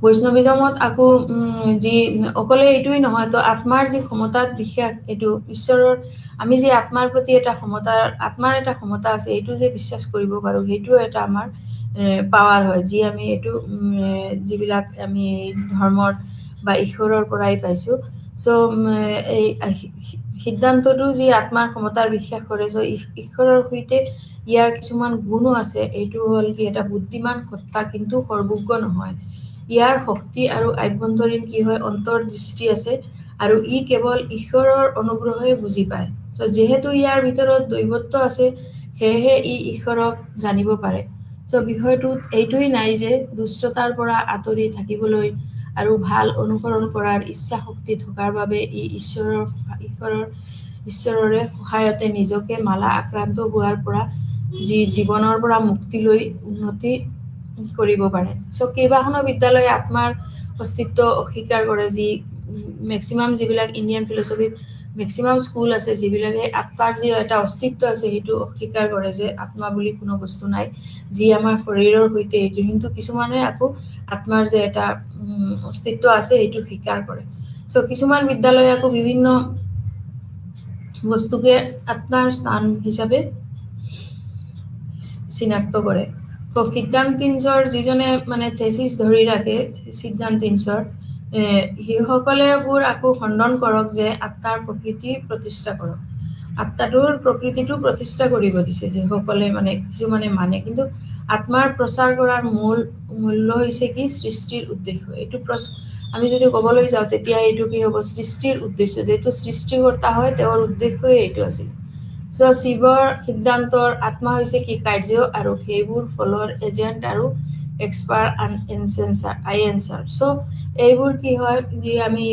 বৈষ্ণৱিজমত আকৌ যি অকলে এইটোৱেই নহয়, তো আত্মাৰ যি ক্ষমতাত বিশ্বাস, এইটো ঈশ্বৰৰ আমি যে আত্মাৰ প্ৰতি আত্মাৰ এটা ক্ষমতা আছে, এইটো যে বিশ্বাস কৰিব পাৰোঁ, সেইটোও এটা আমাৰ পাৱাৰ হয়, যি আমি এইটো যিবিলাক আমি ধৰ্মৰ বা ঈশ্বৰৰ পৰাই পাইছোঁ। চ' এই সিদ্ধান্তটো যি আত্মাৰ ক্ষমতাৰ বিশ্বাস কৰে, চ' ঈশ্বৰৰ সৈতে ইয়াৰ কিছুমান গুণো আছে। এইটো হ'ল কি এটা বুদ্ধিমান সত্তা কিন্তু সৰ্বজ্ঞ নহয়। ইয়াৰ শক্তি আৰু আভ্যন্তৰীণ কি হয় অন্তৰ্দৃষ্টি আছে আৰু ই কেৱল ঈশ্বৰৰ অনুগ্ৰহে বুজি পায়। চ' যিহেতু ইয়াৰ ভিতৰত দৈৱত্ব আছে সেয়েহে ই ঈশ্বৰক জানিব পাৰে। চ' বিষয়টোত এইটোৱেই নাই যে দুষ্টতাৰ পৰা আঁতৰি থাকিবলৈ আৰু ভাল অনুসৰণ কৰাৰ ইচ্ছা শক্তি থকাৰ বাবে ই ঈশ্বৰৰে সহায়তে নিজকে মালা আক্ৰান্ত হোৱাৰ পৰা যি জীৱনৰ পৰা মুক্তি লৈ উন্নতি কৰিব পাৰে। চ' কেইবাখনো বিদ্যালয়ে আত্মাৰ অস্তিত্ব অস্বীকাৰ কৰে, যি মেক্সিমাম যিবিলাক ইণ্ডিয়ান ফিলচফিত মেক্সিমাম স্কুল আছে যিবিলাকে আত্মাৰ যি এটা অস্তিত্ব আছে সেইটো অস্বীকাৰ কৰে যে আত্মা বুলি কোনো বস্তু নাই যি আমাৰ শৰীৰৰ সৈতে এইটো, কিন্তু কিছুমানে আকৌ আত্মাৰ যে এটা অস্তিত্ব আছে সেইটো স্বীকাৰ কৰে। চ' কিছুমান বিদ্যালয়ে আকৌ বিভিন্ন বস্তুকে আত্মাৰ স্থান হিচাপে চিনাক্ত কৰে। সিদ্ধান্তিঞ্চৰ যিজনে মানে থেচিছ ধৰি ৰাখে সিদ্ধান্তিঞ্চৰ সেইসকলে বোৰ আকৌ খণ্ডন কৰক যে আত্মাৰ প্ৰকৃতি প্ৰতিষ্ঠা কৰক। আত্মাটোৰ প্ৰকৃতিটো প্ৰতিষ্ঠা কৰিব দিছে যিসকলে মানে কিছুমানে মানে, কিন্তু আত্মাৰ প্ৰচাৰ কৰাৰ মূল্য হৈছে কি সৃষ্টিৰ উদ্দেশ্য। এইটো আমি যদি ক'বলৈ যাওঁ তেতিয়া এইটো কি হ'ব সৃষ্টিৰ উদ্দেশ্য, যিহেতু সৃষ্টিকৰ্তা হয় তেওঁৰ উদ্দেশ্যই এইটো আছিল। চ' শিৱৰ সিদ্ধান্তৰ আত্মা হৈছে কি কাৰ্য আৰু সেইবোৰ ফলৰ এজেণ্ট আৰু এক্সপাৰ আনচাৰ। চ' এইবোৰ কি হয় যি আমি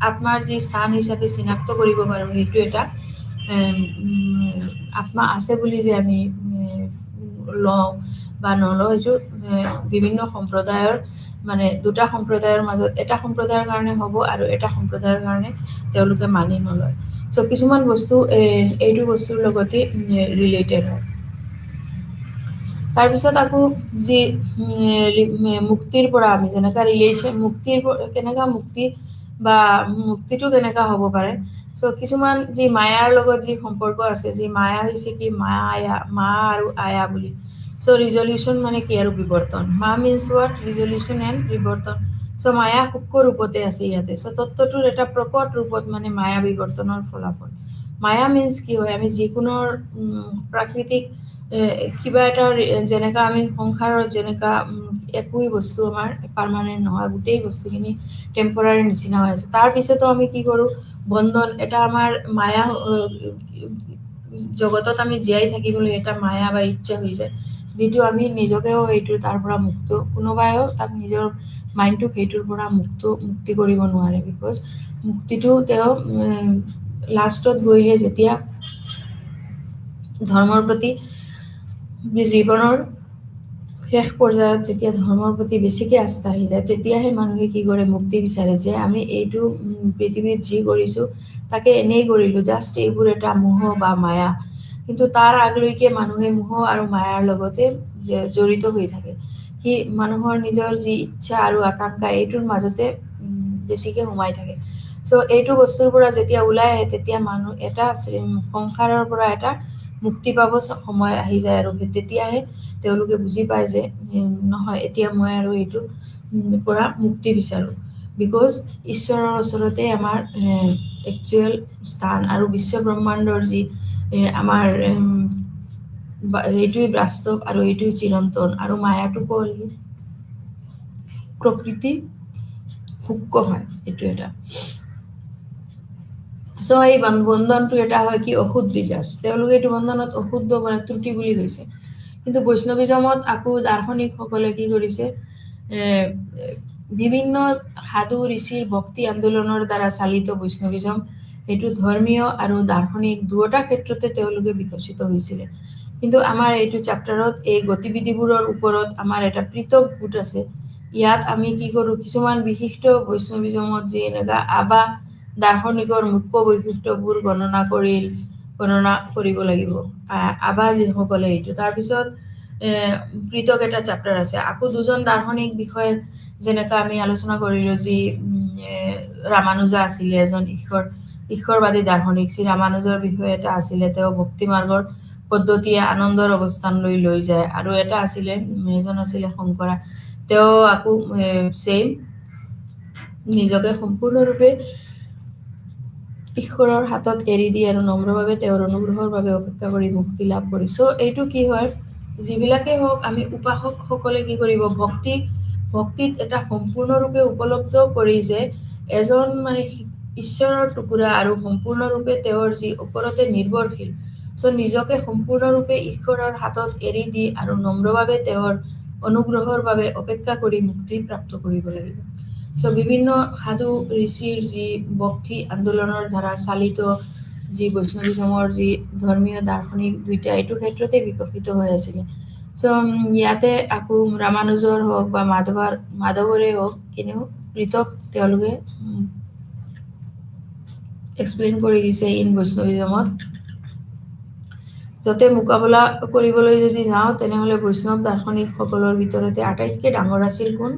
আত্মাৰ যি স্থান হিচাপে চিনাক্ত কৰিব পাৰোঁ সেইটো এটা আত্মা আছে বুলি যে আমি লওঁ বা নলওঁ, এইটো বিভিন্ন সম্প্ৰদায়ৰ মানে দুটা সম্প্ৰদায়ৰ মাজত এটা সম্প্ৰদায়ৰ কাৰণে হ'ব আৰু এটা সম্প্ৰদায়ৰ কাৰণে তেওঁলোকে মানি নলয়। চ' কিছুমান বস্তু এইটো বস্তুৰ লগতে ৰিলেটেড হয়। তাৰপিছত আকৌ যি মুক্তিৰ পৰা আমি যেনেকা মুক্তিৰ কেনেকা মুক্তি বা মুক্তিটো কেনেকা হ'ব পাৰে। চ' কিছুমান যি মায়াৰ লগত যি সম্পৰ্ক আছে, যি মায়া হৈছে কি মা আৰু আয়া বুলি। চ' ৰিজলিউচন মানে কি আৰু বিৱৰ্তন। মা মিনছ ৱাট ৰিজলিউচন এণ্ড বিৱৰ্তন। চ' মায়া সূক্ষ্ম ৰূপতে আছে ইয়াতে। চ' তত্ত্বটোৰ এটা প্ৰকট ৰূপত মানে মায়া বিৱৰ্তনৰ ফলাফল। মায়া মিনছ কি হয় আমি যিকোনো প্ৰাকৃতিক কিবা এটা যেনেকা আমি সংসাৰত যেনেকা একোৱেই বস্তু আমাৰ পাৰ্মানেণ্ট নহয়, গোটেই বস্তুখিনি টেম্পৰাৰী নিচিনা হৈ আছে। তাৰপিছতো আমি কি কৰোঁ বন্ধন এটা আমাৰ মায়া জগতত আমি জীয়াই থাকিবলৈ এটা মায়া বা ইচ্ছা হৈ যায়, যিটো আমি নিজকেও এইটো তাৰ পৰা মুক্ত, কোনোবাইও তাক নিজৰ মাইণ্ডটোক সেইটোৰ পৰা মুক্তি কৰিব নোৱাৰে। বিকজ মুক্তিটো তেওঁ লাষ্টত গৈহে যেতিয়া ধৰ্মৰ প্ৰতি জীৱনৰ শেষ পৰ্যায়ত যেতিয়া ধৰ্মৰ প্ৰতি বেছিকৈ আস্থা আহি যায় তেতিয়াহে মানুহে কি কৰে মুক্তি বিচাৰে, যে আমি এইটো পৃথিৱীত যি কৰিছোঁ তাকে এনেই কৰিলোঁ, জাষ্ট এইবোৰ এটা মোহ বা মায়া। কিন্তু তাৰ আগলৈকে মানুহে মোহ আৰু মায়াৰ লগতে জড়িত হৈ থাকে। সি মানুহৰ নিজৰ যি ইচ্ছা আৰু আকাংক্ষা এইটোৰ মাজতে বেছিকে সোমাই থাকে। চ' এইটো বস্তুৰ পৰা যেতিয়া ওলাই আহে তেতিয়া মানুহ এটা সংসাৰৰ পৰা এটা মুক্তি পাব সময় আহি যায়, আৰু তেতিয়াহে তেওঁলোকে বুজি পায় যে নহয় এতিয়া মই আৰু এইটো পৰা মুক্তি বিচাৰোঁ। বিকজ ঈশ্বৰৰ ওচৰতে আমাৰ একচুৱেল স্থান আৰু বিশ্ব ব্ৰহ্মাণ্ডৰ যি আমাৰ এইটোৱেই বাস্তৱ আৰু এইটোৱেই চিৰন্তন, আৰু মায়াটো হ'ল প্ৰকৃতি সূক্ষ্ম হয় এইটো এটা। চ' এই বন্ধনটো এটা হয় কি অশুদ্ধ বিশ্বাস, তেওঁলোকে এইটো বন্ধনত অশুদ্ধ মানে ত্ৰুটি বুলি কৈছে। কিন্তু বৈষ্ণৱিজমত আকৌ দাৰ্শনিকসকলে কি কৰিছে বিভিন্ন সাধু ঋষিৰ ভক্তি আন্দোলনৰ দ্বাৰা চালিত বৈষ্ণৱিজম এইটো ধৰ্মীয় আৰু দাৰ্শনিক দুয়োটা ক্ষেত্ৰতে তেওঁলোকে বিকশিত হৈছিলে। কিন্তু আমাৰ এইটো চেপ্টাৰত এই গতিবিধিবোৰৰ ওপৰত আমাৰ এটা পৃথক গোট আছে। ইয়াত আমি কি কৰোঁ কিছুমান বিশিষ্ট বৈষ্ণৱিজমত যি এনেকুৱা দাৰ্শনিকৰ মুখ্য বৈশিষ্ট্যবোৰ গণনা কৰিব লাগিব আভা যিসকলে এইটো। তাৰপিছত পৃথক এটা চেপ্টাৰ আছে। আকৌ দুজন দাৰ্শনিক বিষয়ে যেনেকা আমি আলোচনা কৰিলোঁ, যি ৰামানুজা আছিলে এজন ঈশ্বৰবাদী দাৰ্শনিক। শ্ৰী ৰামানুজৰ বিষয়ে এটা আছিলে তেওঁ ভক্তি মাৰ্গৰ পদ্ধতিয়ে আনন্দৰ অৱস্থানলৈ লৈ যায়, আৰু এটা আছিলে এজন আছিলে শংকৰা, তেওঁ আকৌ ছেইম নিজকে সম্পূৰ্ণৰূপে ঈশ্বৰৰ হাতত এৰি দি আৰু নম্ৰভাৱে তেওঁৰ অনুগ্ৰহৰ বাবে অপেক্ষা কৰি মুক্তি লাভ কৰিম। চ' এইটো কি হয়, যিবিলাকেই হওক আমি উপাসকসকলে কি কৰিব, ভক্তিত এটা সম্পূৰ্ণৰূপে উপলব্ধ কৰি যে এজন মানে ঈশ্বৰৰ টুকুৰা আৰু সম্পূৰ্ণৰূপে তেওঁৰ যি ওপৰতে নিৰ্ভৰশীল। চ' নিজকে সম্পূৰ্ণৰূপে ঈশ্বৰৰ হাতত এৰি দি আৰু নম্ৰভাৱে তেওঁৰ অনুগ্ৰহৰ বাবে অপেক্ষা কৰি মুক্তি প্ৰাপ্ত কৰিব লাগিব। চ' বিভিন্ন সাধু ঋষিৰ যি ভক্তি আন্দোলনৰ দ্বাৰা চালিত যি বৈষ্ণৱিজমৰ যি ধৰ্মীয় দাৰ্শনিক দুইটা এইটো ক্ষেত্ৰতে বিকশিত হৈ আছিলে। চ' ইয়াতে আকৌ ৰামানুজৰ হওক বা মাধৱৰে হওক কিন্তু পৃথক তেওঁলোকে এক্সপ্লেইন কৰি দিছে ইন বৈষ্ণৱিজমত। যাতে মোকাবিলা কৰিবলৈ যদি যাওঁ তেনেহ'লে বৈষ্ণৱ দাৰ্শনিকসকলৰ ভিতৰতে আটাইতকৈ ডাঙৰ আছিল কোন,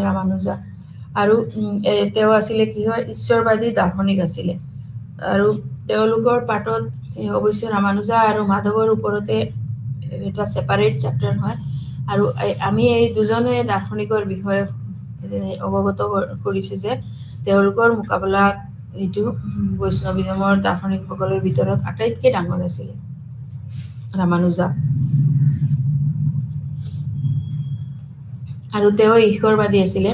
ৰামানুজা। আৰু তেওঁ আছিলে কি হয়, ঈশ্বৰবাদী দাৰ্শনিক আছিলে। আৰু তেওঁলোকৰ পাঠত অৱশ্যে ৰামানুজা আৰু মাধৱৰ ওপৰতে এটা ছেপাৰেট চেপ্টাৰ হয়। আৰু আমি এই দুজনে দাৰ্শনিকৰ বিষয়ে অৱগত কৰিছোঁ যে তেওঁলোকৰ মোকাবিলাত এইটো বৈষ্ণৱিজমৰ দাৰ্শনিকসকলৰ ভিতৰত আটাইতকৈ ডাঙৰ আছিলে ৰামানুজা। আৰু তেওঁ ঈশ্বৰবাদী আছিলে।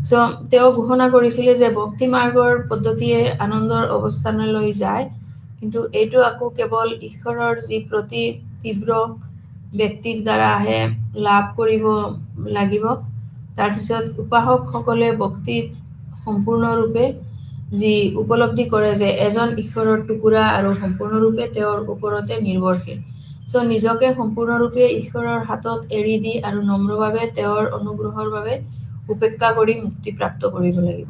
চ' তেওঁ ঘোষণা কৰিছিলে যে ভক্তি মাৰ্গৰ পদ্ধতিয়ে আনন্দৰ অৱস্থানলৈ যায়, কিন্তু এইটো আকৌ কেৱল ঈশ্বৰৰ যি প্ৰতি তীব্ৰ ব্যক্তিৰ দ্বাৰাহে লাভ কৰিব লাগিব। তাৰপিছত উপাসকসকলে ভক্তিত সম্পূৰ্ণৰূপে যি উপলব্ধি কৰে যে এজন ঈশ্বৰৰ টুকুৰা আৰু সম্পূৰ্ণৰূপে তেওঁৰ ওপৰতে নিৰ্ভৰশীল। চ' নিজকে সম্পূৰ্ণৰূপে ঈশ্বৰৰ হাতত এৰি দি আৰু নম্ৰভাৱে তেওঁৰ অনুগ্ৰহৰ বাবে উপেক্ষা কৰি মুক্তি প্ৰাপ্ত কৰিব লাগিব।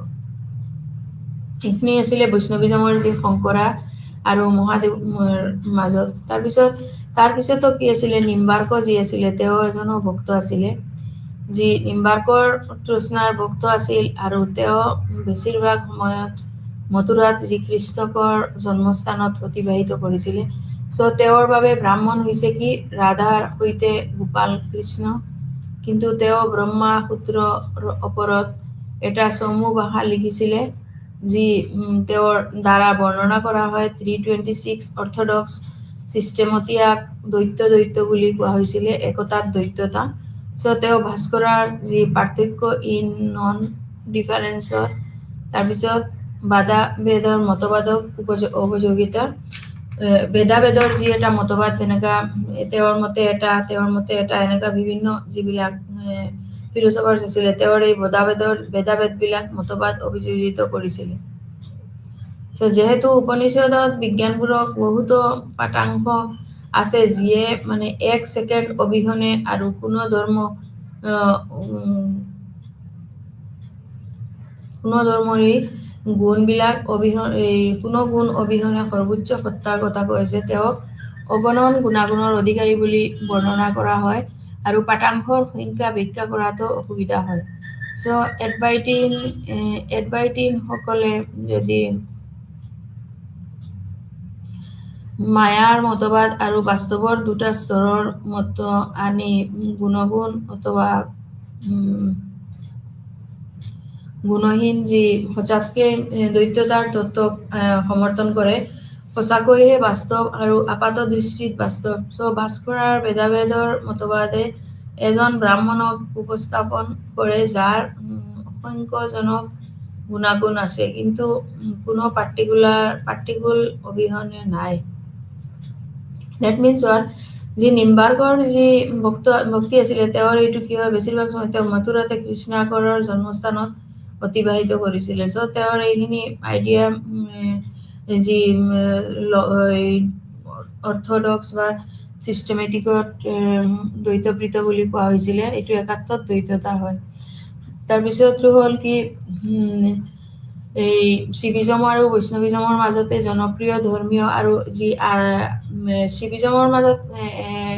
এইখিনি আছিলে বৈষ্ণৱিজমৰ যি শংকৰা আৰু মহাদেৱৰ মাজত। তাৰপিছতো কি আছিলে, নিম্বাৰ্ক যি আছিলে তেওঁ এজনো ভক্ত আছিলে, যি নিম্বাৰ্কৰ তৃষ্ণাৰ ভক্ত আছিল। আৰু তেওঁ বেছিভাগ সময়ত মথুৰাত যি কৃষ্ণকৰ জন্মস্থানত অতিবাহিত কৰিছিলে। চ' তেওঁৰ বাবে ব্ৰাহ্মণ হৈছে কি, ৰাধাৰ সৈতে গোপাল কৃষ্ণ। কিন্তু তেওঁ ব্ৰহ্মা সূত্ৰৰ ওপৰত এটা চমু ভাষা লিখিছিলে, যি তেওঁৰ দ্বাৰা বৰ্ণনা কৰা হয় 326 অৰ্থডক্স চিষ্টেমত ইয়াক দ্বৈত বুলি কোৱা হৈছিলে, একতাত দ্বৈততা। চ' তেওঁ ভাস্কৰাৰ যি পাৰ্থক্য ইন নন ডিফাৰেঞ্চৰ, তাৰপিছত বাদাবেদৰ মতবাদক উপযোগিতা। বেদাবেদৰ যি এটা মতবাদ, যেনেকা তেওঁৰ মতে এটা এনেকা বিভিন্ন যিবিলাক ফিলচফাৰ্ছ আছিলে, তেওঁৰ এই বেদাবেদবিলাক মতবাদ অভিযোজিত কৰিছিলে। চ' যিহেতু উপনিষদত বিজ্ঞানবোৰক বহুতো পাঠাংশ আছে যিয়ে মানে 1 ছেকেণ্ড অবিহনে আৰু কোনো ধৰ্মৰে কোনো গুণ অবিহনে সৰ্বোচ্চ সত্তাৰ কথা কৈছে, তেওঁক অগণন গুণাগুণৰ অধিকাৰী বুলি বৰ্ণনা কৰা হয়। আৰু পাঠাংশৰ সংখ্যা ব্যাখ্যা কৰাটো অসুবিধা হয়। চ' এডভাইটিনসকলে যদি মায়াৰ মতবাদ আৰু বাস্তৱৰ দুটা স্তৰৰ মত আনি গুণগুণ অথবা গুণহীন যি সঁচাতকে দ্বৈততাৰ তত্ত্বক সমৰ্থন কৰে, সঁচাকৈয়ে বাস্তৱ আৰু আপাত দৃষ্টিত বাস্তৱ। চ' ভাস্কৰাৰ বেদাবেদৰ মতবাদে এজন ব্ৰাহ্মণক উপস্থাপন কৰে যাৰ অসংখ্যজনক গুণাগুণ আছে, কিন্তু কোনো পাৰ্টিকুল অবিহনে নাই। ডেট মিনছ হোৱাট, যি নিম্বাৰ্কৰ যি ভক্তি আছিলে, তেওঁৰ এইটো কি হয়, বেছিভাগ সময় তেওঁ মথুৰাতে কৃষ্ণাকৰৰ জন্মস্থানত অতিবাহিত কৰিছিলে। চ' তেওঁৰ এইখিনি আইডিয়া যি অৰ্থডক্স বা চিষ্টেমেটিকত দ্বৈতপ্ৰীত বুলি কোৱা হৈছিলে, এইটো একাত্মত দ্বৈততা হয়। তাৰপিছতটো হ'ল কি, এই শিৱিজম আৰু বৈষ্ণৱিজমৰ মাজতে জনপ্ৰিয় ধৰ্মীয় আৰু যি শিৱিজমৰ মাজত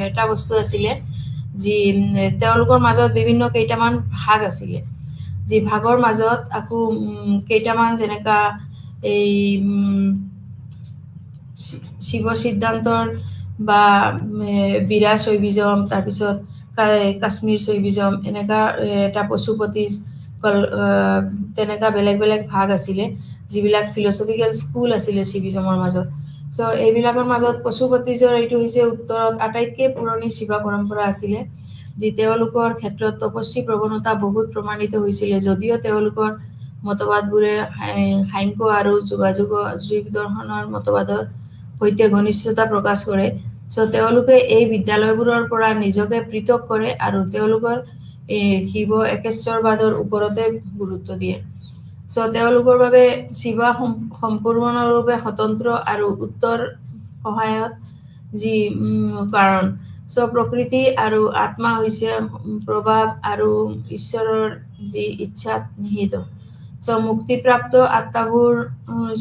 এটা বস্তু আছিলে, যি তেওঁলোকৰ মাজত বিভিন্ন কেইটামান ভাগ আছিলে। যি ভাগৰ মাজত আকৌ কেইটামান যেনেকা এই শিৱ সিদ্ধান্তৰ বা বিৰা শৈৱিজম, তাৰপিছত কাশ্মীৰ শৈৱিজম, এনেকা এটা পশুপতি তেনেকা বেলেগ বেলেগ ভাগ আছিলে, যিবিলাক ফিলচফিকেল স্কুল আছিলে শিৱিজমৰ মাজত। চ' এইবিলাকৰ মাজত পশুপতিজৰ এইটো হৈছে উত্তৰত আটাইতকৈ পুৰণি শিৱা পৰম্পৰা আছিলে, যি তেওঁলোকৰ ক্ষেত্ৰত তপস্বী প্ৰৱণতা বহুত প্ৰমাণিত হৈছিলে, যদিও তেওঁলোকৰ মতবাদবোৰে সাংখ্য আৰু যোগাযোগ দৰ্শনৰ মতবাদৰ সৈতে ঘনিষ্ঠতা প্ৰকাশ কৰে। চ' তেওঁলোকে এই বিদ্যালয়বোৰৰ পৰা নিজকে পৃথক কৰে আৰু তেওঁলোকৰ শিৱ একেশ্বৰবাদৰ ওপৰতে গুৰুত্ব দিয়ে। চ' তেওঁলোকৰ বাবে শিৱা সম্পূৰ্ণৰূপে স্বতন্ত্ৰ আৰু উত্তৰ সহায়ত যি কাৰণ। চ' প্ৰকৃতি আৰু আত্মা হৈছে প্ৰভাৱ আৰু ঈশ্বৰৰ যি ইচ্ছাত নিহিত। চ' মুক্তিপ্ৰাপ্ত আত্মাবোৰ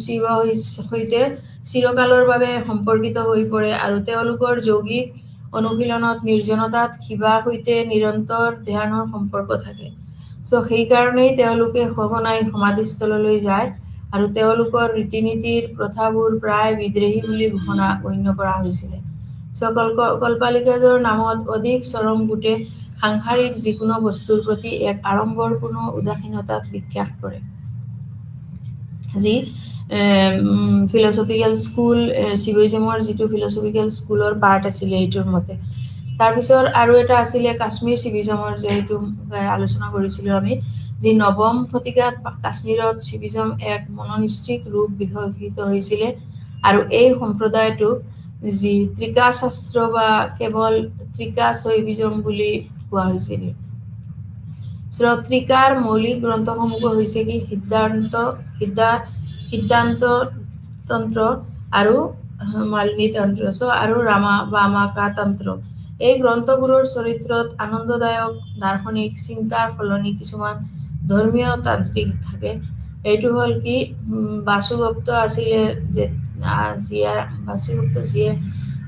শিৱৰ সৈতে চিৰকালৰ বাবে সম্পৰ্কিত হৈ পৰে আৰু তেওঁলোকৰ যৌগিক অনুশীলনত নিৰ্জনতাত শিৱাৰ সৈতে নিৰন্তৰ ধ্যানৰ সম্পৰ্ক থাকে। চ' সেইকাৰণেই তেওঁলোকে সঘনাই সমাধিস্থললৈ যায় আৰু তেওঁলোকৰ ৰীতি নীতিৰ প্ৰথাবোৰ প্ৰায় বিদ্ৰোহী বুলি গণ্য কৰা হৈছিলে। চ' কল্পালিকাজৰ নামত অধিক চৰম গোটে সাংসাৰিক যিকোনো বস্তুৰ প্ৰতি এক আড়ম্বৰপূৰ্ণ উদাসীনতাত বিকাশ কৰে, যি ফিলচফিকেল স্কুল শিৱিজমৰ যিটো ফিলচফিকেল স্কুলৰ পাৰ্ট আছিলে এইটোৰ মতে। তাৰপিছত আৰু এটা আছিলে কাশ্মীৰ শিৱিজমৰ, যিহেতু আলোচনা কৰিছিলোঁ আমি, যি নৱম শতিকাত কাশ্মীৰত শিৱিজম এক মননিষ্ঠিক ৰূপ বিকশিত হৈছিলে আৰু এই সম্প্ৰদায়টোক যি ত্ৰিকা শাস্ত্ৰ বা কেৱল ত্ৰিকা শৈৱিজম বুলি কোৱা হৈছিল। ত্ৰিকাৰ মৌলিক গ্ৰন্থসমূহ হৈছে কি সিদ্ধান্ত তন্ত্ৰ আৰু মালিনী তন্ত্ৰ আৰু বামাকা তন্ত্ৰ। এই গ্ৰন্থবোৰৰ চৰিত্ৰত আনন্দদায়ক দাৰ্শনিক চিন্তাৰ সলনি কিছুমান ধৰ্মীয় তান্ত্ৰিক থাকে। এইটো হ'ল কি বাসুগুপ্ত আছিলে, যিয়ে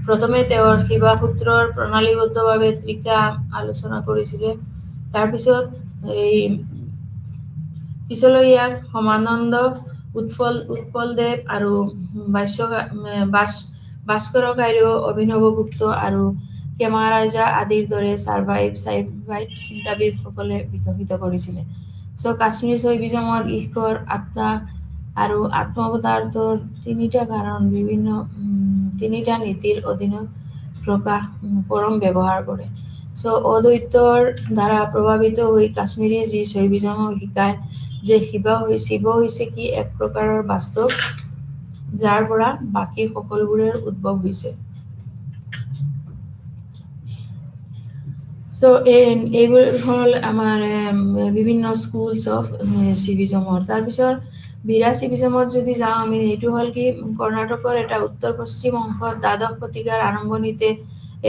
প্ৰথমে তেওঁৰ শিৱাসূত্ৰৰ প্ৰণালীবদ্ধভাৱে ত্ৰিকা আলোচনা কৰিছিলে। তাৰপিছত পিছলৈ ইয়াক সমানন্দ, উৎপলদেৱ আৰু ভাস্কৰাচাৰ্য, অভিনৱগুপ্ত আৰু ক্ষেমাৰাজা আদিৰ দৰে চাৰ্ভাইভ চিন্তাবিদসকলে বিকশিত কৰিছিলে। চ' কাশ্মীৰ শৈৱিজমৰ ঈশ্বৰ, আত্মা আৰু আত্মপদাৰ্থৰ তিনিটা কাৰণ তিনিটা নীতিৰ অধীনত প্ৰকাশ পৰম ব্যৱহাৰ কৰে। চ' অদ্বৈতৰ দ্বাৰা প্ৰভাৱিত হৈ কাশ্মীৰী যি শৈৱিজমক শিকায় যে শিৱ হৈছে কি এক প্ৰকাৰৰ বাস্তৱ, যাৰ পৰা বাকী সকলোবোৰৰ উদ্ভৱ হৈছে। চ' এইবোৰ হ'ল আমাৰ বিভিন্ন স্কুলছ অফ শিৱিজমৰ। তাৰপিছত বীৰা শিৱিজমত যদি যাওঁ আমি, সেইটো হ'ল কি কৰ্ণাটকৰ এটা উত্তৰ পশ্চিম অংশত দ্বাদশ শতিকাৰ আৰম্ভণিতে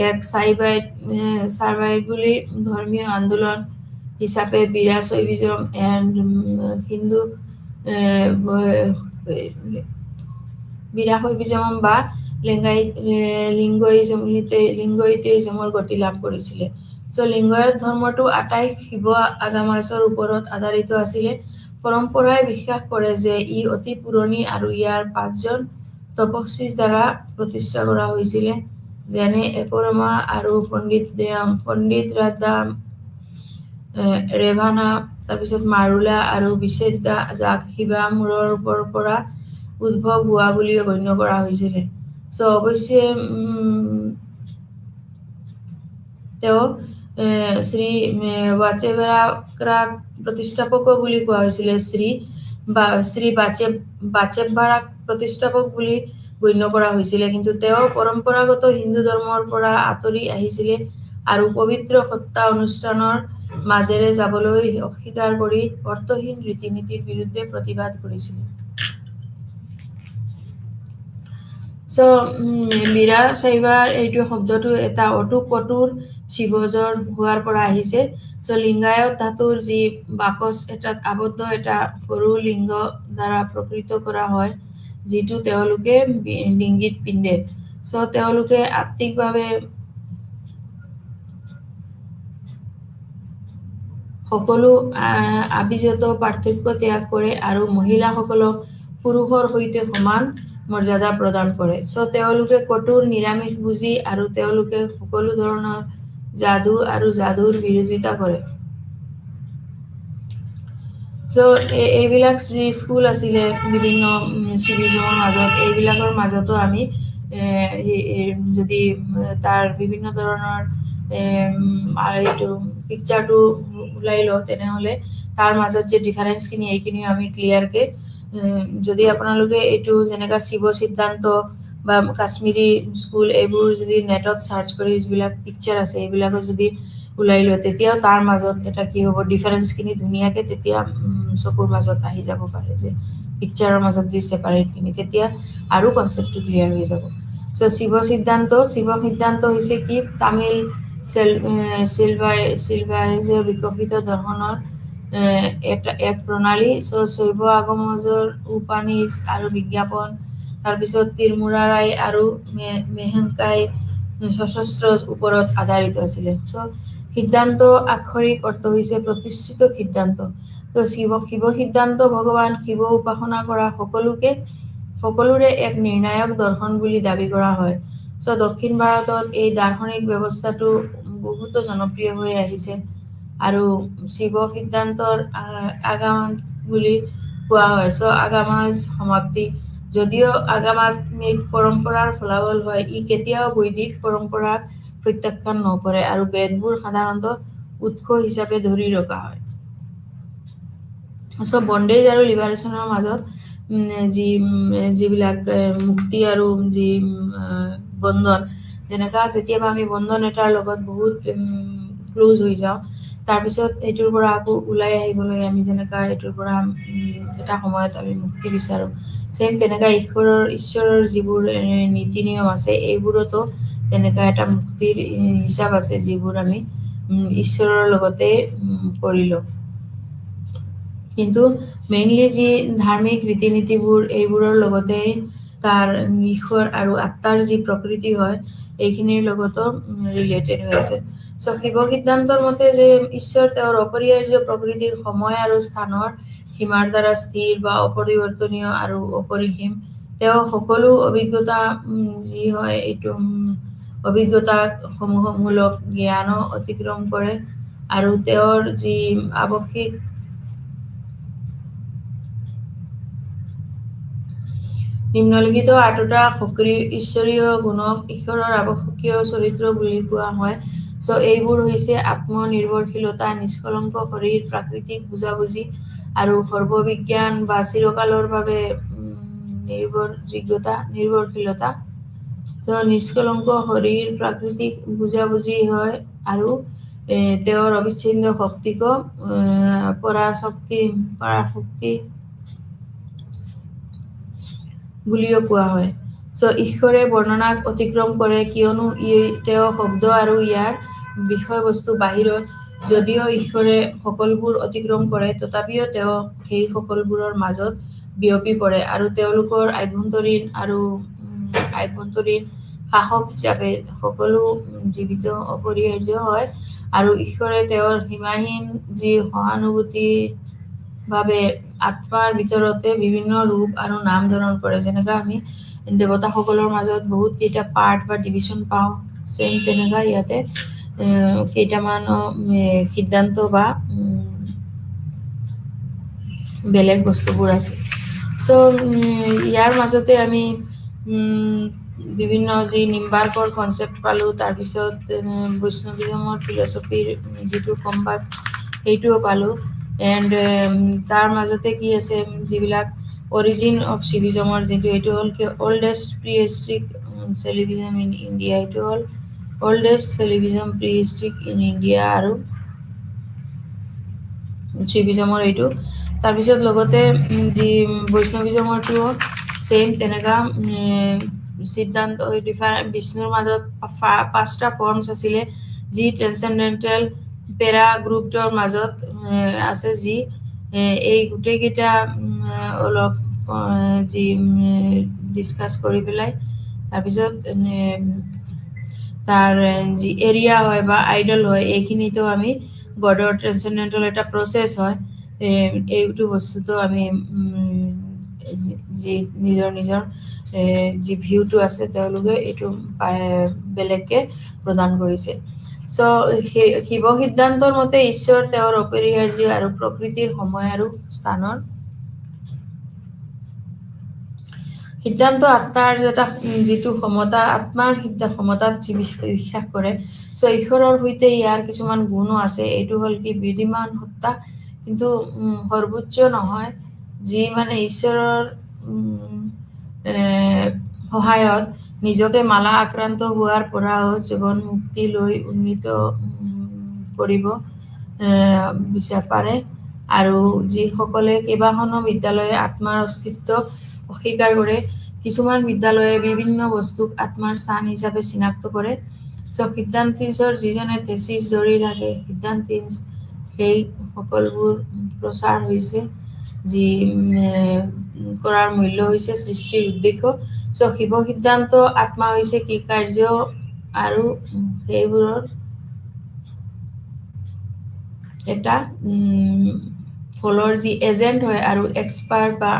এক চাৰ্ভাইভ বুলি ধৰ্মীয় আন্দোলন হিচাপে বীৰা শৈৱিজম হিন্দু বীৰা শৈৱিজম বা লিংগইটিজমৰ গতি লাভ কৰিছিলে। চ' লিংগায়ত ধৰ্মটো আটাই শিৱ আগামাছৰ ওপৰত আধাৰিত আছিলে। পৰম্পৰাই বিশ্বাস কৰে যে ই অতি পুৰণি আৰু ইয়াৰ 5জন তপস্বীৰ দ্বাৰা প্ৰতিষ্ঠা কৰা হৈছিলে, যেনে একৰমা আৰু পণ্ডিত ৰাধাম ৰেভানা, তাৰপিছত মাৰুলা আৰু বিচ্ছেদা, যাক শিৱা মূৰৰ পৰা উদ্ভৱ হোৱা বুলি গণ্য কৰা হৈছিলে। চ' অৱশ্যে তেওঁ শ্ৰী বাচেৱাৰাক প্ৰতিষ্ঠাপক বুলি কোৱা হৈছিলে, শ্ৰী বাচেৱাৰাক প্ৰতিষ্ঠাপক বুলি গণ্য কৰা হৈছিলে, কিন্তু তেওঁ পৰম্পৰাগত হিন্দু ধৰ্মৰ পৰা আঁতৰি আহিছিলে আৰু পবিত্ৰ সত্তা অনুষ্ঠানৰ মাজেৰে যাবলৈ অস্বীকাৰ কৰি অৰ্থহীন ৰীতি নীতিৰ বিৰুদ্ধে প্ৰতিবাদ কৰিছিলে। চ' বীৰা শৈৱাৰ এইটো শব্দটো এটা কটুৰ শিৱজৰ হোৱাৰ পৰা আহিছে। চ' লিংগায়ত ধাতুৰ যি বাকচ এটাত আবদ্ধ এটা সৰু লিংগ দ্বাৰা প্ৰকৃত কৰা হয়, যিটো তেওঁলোকে ডিঙিত পিন্ধে। চ' তেওঁলোকে আত্মিকভাৱে সকলো আভিজাত পাৰ্থক্য ত্যাগ কৰে আৰু মহিলাসকলক পুৰুষৰ সৈতে সমান মৰ্যাদা প্ৰদান কৰে। চ' তেওঁলোকে কঠোৰ নিৰামিষভোজী আৰু তেওঁলোকে সকলো ধৰণৰ যাদু আৰু যাদুৰ বিৰোধিতা কৰে। চ' এইবিলাক যি স্কুল আছিলে বিভিন্ন চিভিজমৰ মাজত, এইবিলাকৰ মাজতো আমি যদি তাৰ বিভিন্ন ধৰণৰ এইটো পিকচাৰটো ওলাই লওঁ, তেনেহ'লে তাৰ মাজত যে ডিফাৰেঞ্চখিনি এইখিনিও আমি ক্লিয়াৰকে যদি আপোনালোকে এইটো যেনেকা শিৱ সিদ্ধান্ত বা কাশ্মীৰী স্কুল এইবোৰ যদি নেটত চাৰ্চ কৰি যিবিলাক পিকচাৰ আছে এইবিলাকো যদি ওলাই লয়, তেতিয়াও তাৰ মাজত এটা কি হ'ব, ডিফাৰেঞ্চখিনি ধুনীয়াকে তেতিয়া চকুৰ মাজত আহি যাব পাৰে যে পিকচাৰৰ মাজত যি ছেপাৰেটখিনি, তেতিয়া আৰু কনচেপ্টটো ক্লিয়াৰ হৈ যাব। চ' শিৱ সিদ্ধান্ত হৈছে কি, তামিল চিলভাইজৰ বিকশিত দৰ্শনৰ এক প্ৰণালী। চ' শৈৱ আগমজৰ উপানিষ আৰু বিজ্ঞাপন, তাৰপিছত তিৰমূৰাৰাই আৰু মেহেংকাই সশস্ত্ৰৰ ওপৰত আধাৰিত আছিলে। চ' সিদ্ধান্ত আক্ষৰিক অৰ্থ হৈছে প্ৰতিষ্ঠিত সিদ্ধান্ত। ত' শিৱ সিদ্ধান্ত ভগৱান শিৱ উপাসনা কৰা সকলোৰে এক নিৰ্ণায়ক দৰ্শন বুলি দাবী কৰা হয়। চ' দক্ষিণ ভাৰতত এই দাৰ্শনিক ব্যৱস্থাটো বহুতো জনপ্ৰিয় হৈ আহিছে আৰু শিৱ সিদ্ধান্তৰ আগাম বুলি কোৱা হয়। চ' আগামাজ সমাপ্তি, যদিও আগামাত্মিক পৰম্পৰাৰ ফলাফল হয়, ই কেতিয়াও বৈদিক পৰম্পৰাক প্ৰত্যাখ্যান নকৰে আৰু বেদবোৰ সাধাৰণতে উৎস হিচাপে ধৰি ৰখা হয়। চ' বন্দেজ আৰু লিবাৰেশ্যনৰ মাজত যিবিলাক মুক্তি আৰু যি বন্ধন, যেনেকা যেতিয়াবা আমি বন্ধন এটাৰ লগত বহুত ক্ল'জ হৈ যাওঁ, তাৰপিছত এইটোৰ পৰা আকৌ ওলাই আহিবলৈ আমি যেনেকা এইটোৰ পৰা এটা সময়ত আমি মুক্তি বিচাৰোঁ, ছেম তেনেকা ঈশ্বৰৰ যিবোৰ নীতি নিয়ম আছে, এইবোৰতো তেনেকা এটা মুক্তিৰ হিচাপ আছে, যিবোৰ আমি ঈশ্বৰৰ লগতে কৰি লওঁ। কিন্তু মেইনলি যি ধাৰ্মিক ৰীতি নীতিবোৰ, এইবোৰৰ লগতে তাৰ ঈশ্বৰ আৰু আত্মাৰ যি প্ৰকৃতি হয়, এইখিনিৰ লগতো ৰিলেটেড হৈ আছে। চ' শিৱ সিদ্ধান্তৰ মতে যে ঈশ্বৰ তেওঁৰ অপৰিহাৰ্য প্ৰকৃতিৰ সময় আৰু স্থানৰ সীমাৰ দ্বাৰা স্থিৰ বা অপৰিৱৰ্তনীয় আৰু অপৰিসীম। তেওঁ সকলো অভিজ্ঞতা যি হয় এইটো অভিজ্ঞতাসমূহমূলক জ্ঞানো অতিক্ৰম কৰে আৰু তেওঁৰ যি আৱশ্যিক নিম্নলিখিত 8টা সক্ৰিয় ঈশ্বৰীয় গুণক ঈশ্বৰৰ আৱশ্যকীয় চৰিত্ৰ বুলি কোৱা হয়। চ' এইবোৰ হৈছে আত্মনিৰ্ভৰশীলতা, নিষ্কলংক শৰীৰ, প্ৰাকৃতিক বুজাবুজি আৰু সৰ্ববিজ্ঞান বা চিৰকালৰ বাবে নিৰ্ভৰশীলতা। চ' নিষ্কলংক শৰীৰ, প্ৰাকৃতিক বুজাবুজি হয় আৰু তেওঁৰ অবিচ্ছিন্ন শক্তিক পৰাশক্তি বুলিও কোৱা হয়। চ' ঈশ্বৰে বৰ্ণনাক অতিক্ৰম কৰে, কিয়নো তেওঁ শব্দ আৰু ইয়াৰ বিষয়বস্তু বাহিৰত। যদিও ঈশ্বৰে সকলোবোৰ অতিক্ৰম কৰে, তথাপিও তেওঁ সেই সকলোবোৰৰ মাজত বিয়পি পৰে আৰু তেওঁলোকৰ আভ্যন্তৰীণ শাসক হিচাপে সকলো জীৱিত অপৰিহাৰ্য হয়। আৰু ঈশ্বৰে তেওঁৰ সীমাহীন যি সহানুভূতি বাবে আত্মাৰ ভিতৰতে বিভিন্ন ৰূপ আৰু নাম ধৰণ কৰে। যেনেকা আমি দেৱতাসকলৰ মাজত বহুত কেইটা পাৰ্ট বা ডিভিশ্যন পাওঁ, ছেম তেনেকা ইয়াতে কেইটামান সিদ্ধান্ত বা বেলেগ বস্তুবোৰ আছে। চ' ইয়াৰ মাজতে আমি বিভিন্ন যি নিম্বাৰ্কৰ কনচেপ্ট পালোঁ, তাৰপিছত বৈষ্ণৱিজমৰ ফিলচফিৰ যিটো সম্বাদ সেইটোও পালোঁ। এণ্ড তাৰ মাজতে কি আছে, যিবিলাক অৰিজিন অফ চিভিজমৰ যিটো, এইটো হ'ল কি oldest prehistoric Shaivism in India, এইটো হ'ল oldest Shaivism prehistoric in India আৰু চিভিজমৰ এইটো। তাৰপিছত লগতে যি বৈষ্ণৱিজমৰটো ছেইম তেনেকা সিদ্ধান্ত বিষ্ণুৰ মাজত 5টা ফৰ্মছ আছিলে, যি ট্ৰেন্সেণ্ডেণ্টেল পেৰা গ্ৰুপটোৰ মাজত আছে, যি এই গোটেইকেইটা অলপ যি ডিছকাছ কৰি পেলাই তাৰপিছত তাৰ যি এৰিয়া হয় বা আইডল হয়, এইখিনিতো আমি গডৰ ট্ৰেন্সেণ্ডেণ্টেল এটা প্ৰচেছ হয়। এইটো বস্তুটো আমি যি নিজৰ যি ভিউটো আছে, তেওঁলোকে এইটো বেলেগকে প্ৰদান কৰিছে। চ' শিৱ সিদ্ধান্তৰ মতে ঈশ্বৰ তেওঁৰ অপৰিহাৰ্য আৰু প্ৰকৃতিৰ সময় আৰু স্থানৰ সিদ্ধান্ত আত্মাৰ এটা যিটো ক্ষমতা, আত্মাৰ ক্ষমতাত যি বিশ্বাস কৰে, চ' ঈশ্বৰৰ সৈতে ইয়াৰ কিছুমান গুণো আছে। এইটো হ'ল কি বিদ্যমান সত্তা, কিন্তু সৰ্বোচ্চ নহয়, যি মানে ঈশ্বৰৰ এ, সহায়ত নিজকে মালা আক্ৰান্ত হোৱাৰ পৰাও জীৱন মুক্তি লৈ উন্নীত কৰিব বিচাৰ পাৰে। আৰু যিসকলে কেইবাখনো বিদ্যালয়ে আত্মাৰ অস্তিত্ব অস্বীকাৰ কৰে, কিছুমান বিদ্যালয়ে বিভিন্ন বস্তুক আত্মাৰ স্থান হিচাপে চিনাক্ত কৰে। চ' সিদ্ধান্তিজৰ যিজনে থেচিছ ধৰি থাকে, সিদ্ধান্তিজ সেই সকলোবোৰ প্ৰচাৰ হৈছে, যি কৰাৰ মূল্য হৈছে সৃষ্টিৰ উদ্দেশ্য। চ' শিৱ সিদ্ধান্ত আত্মা হৈছে কি কাৰ্য আৰু সেইবোৰৰ এটা ফলৰ যি এজেণ্ট হয় আৰু এক্সপাৰ্ট বা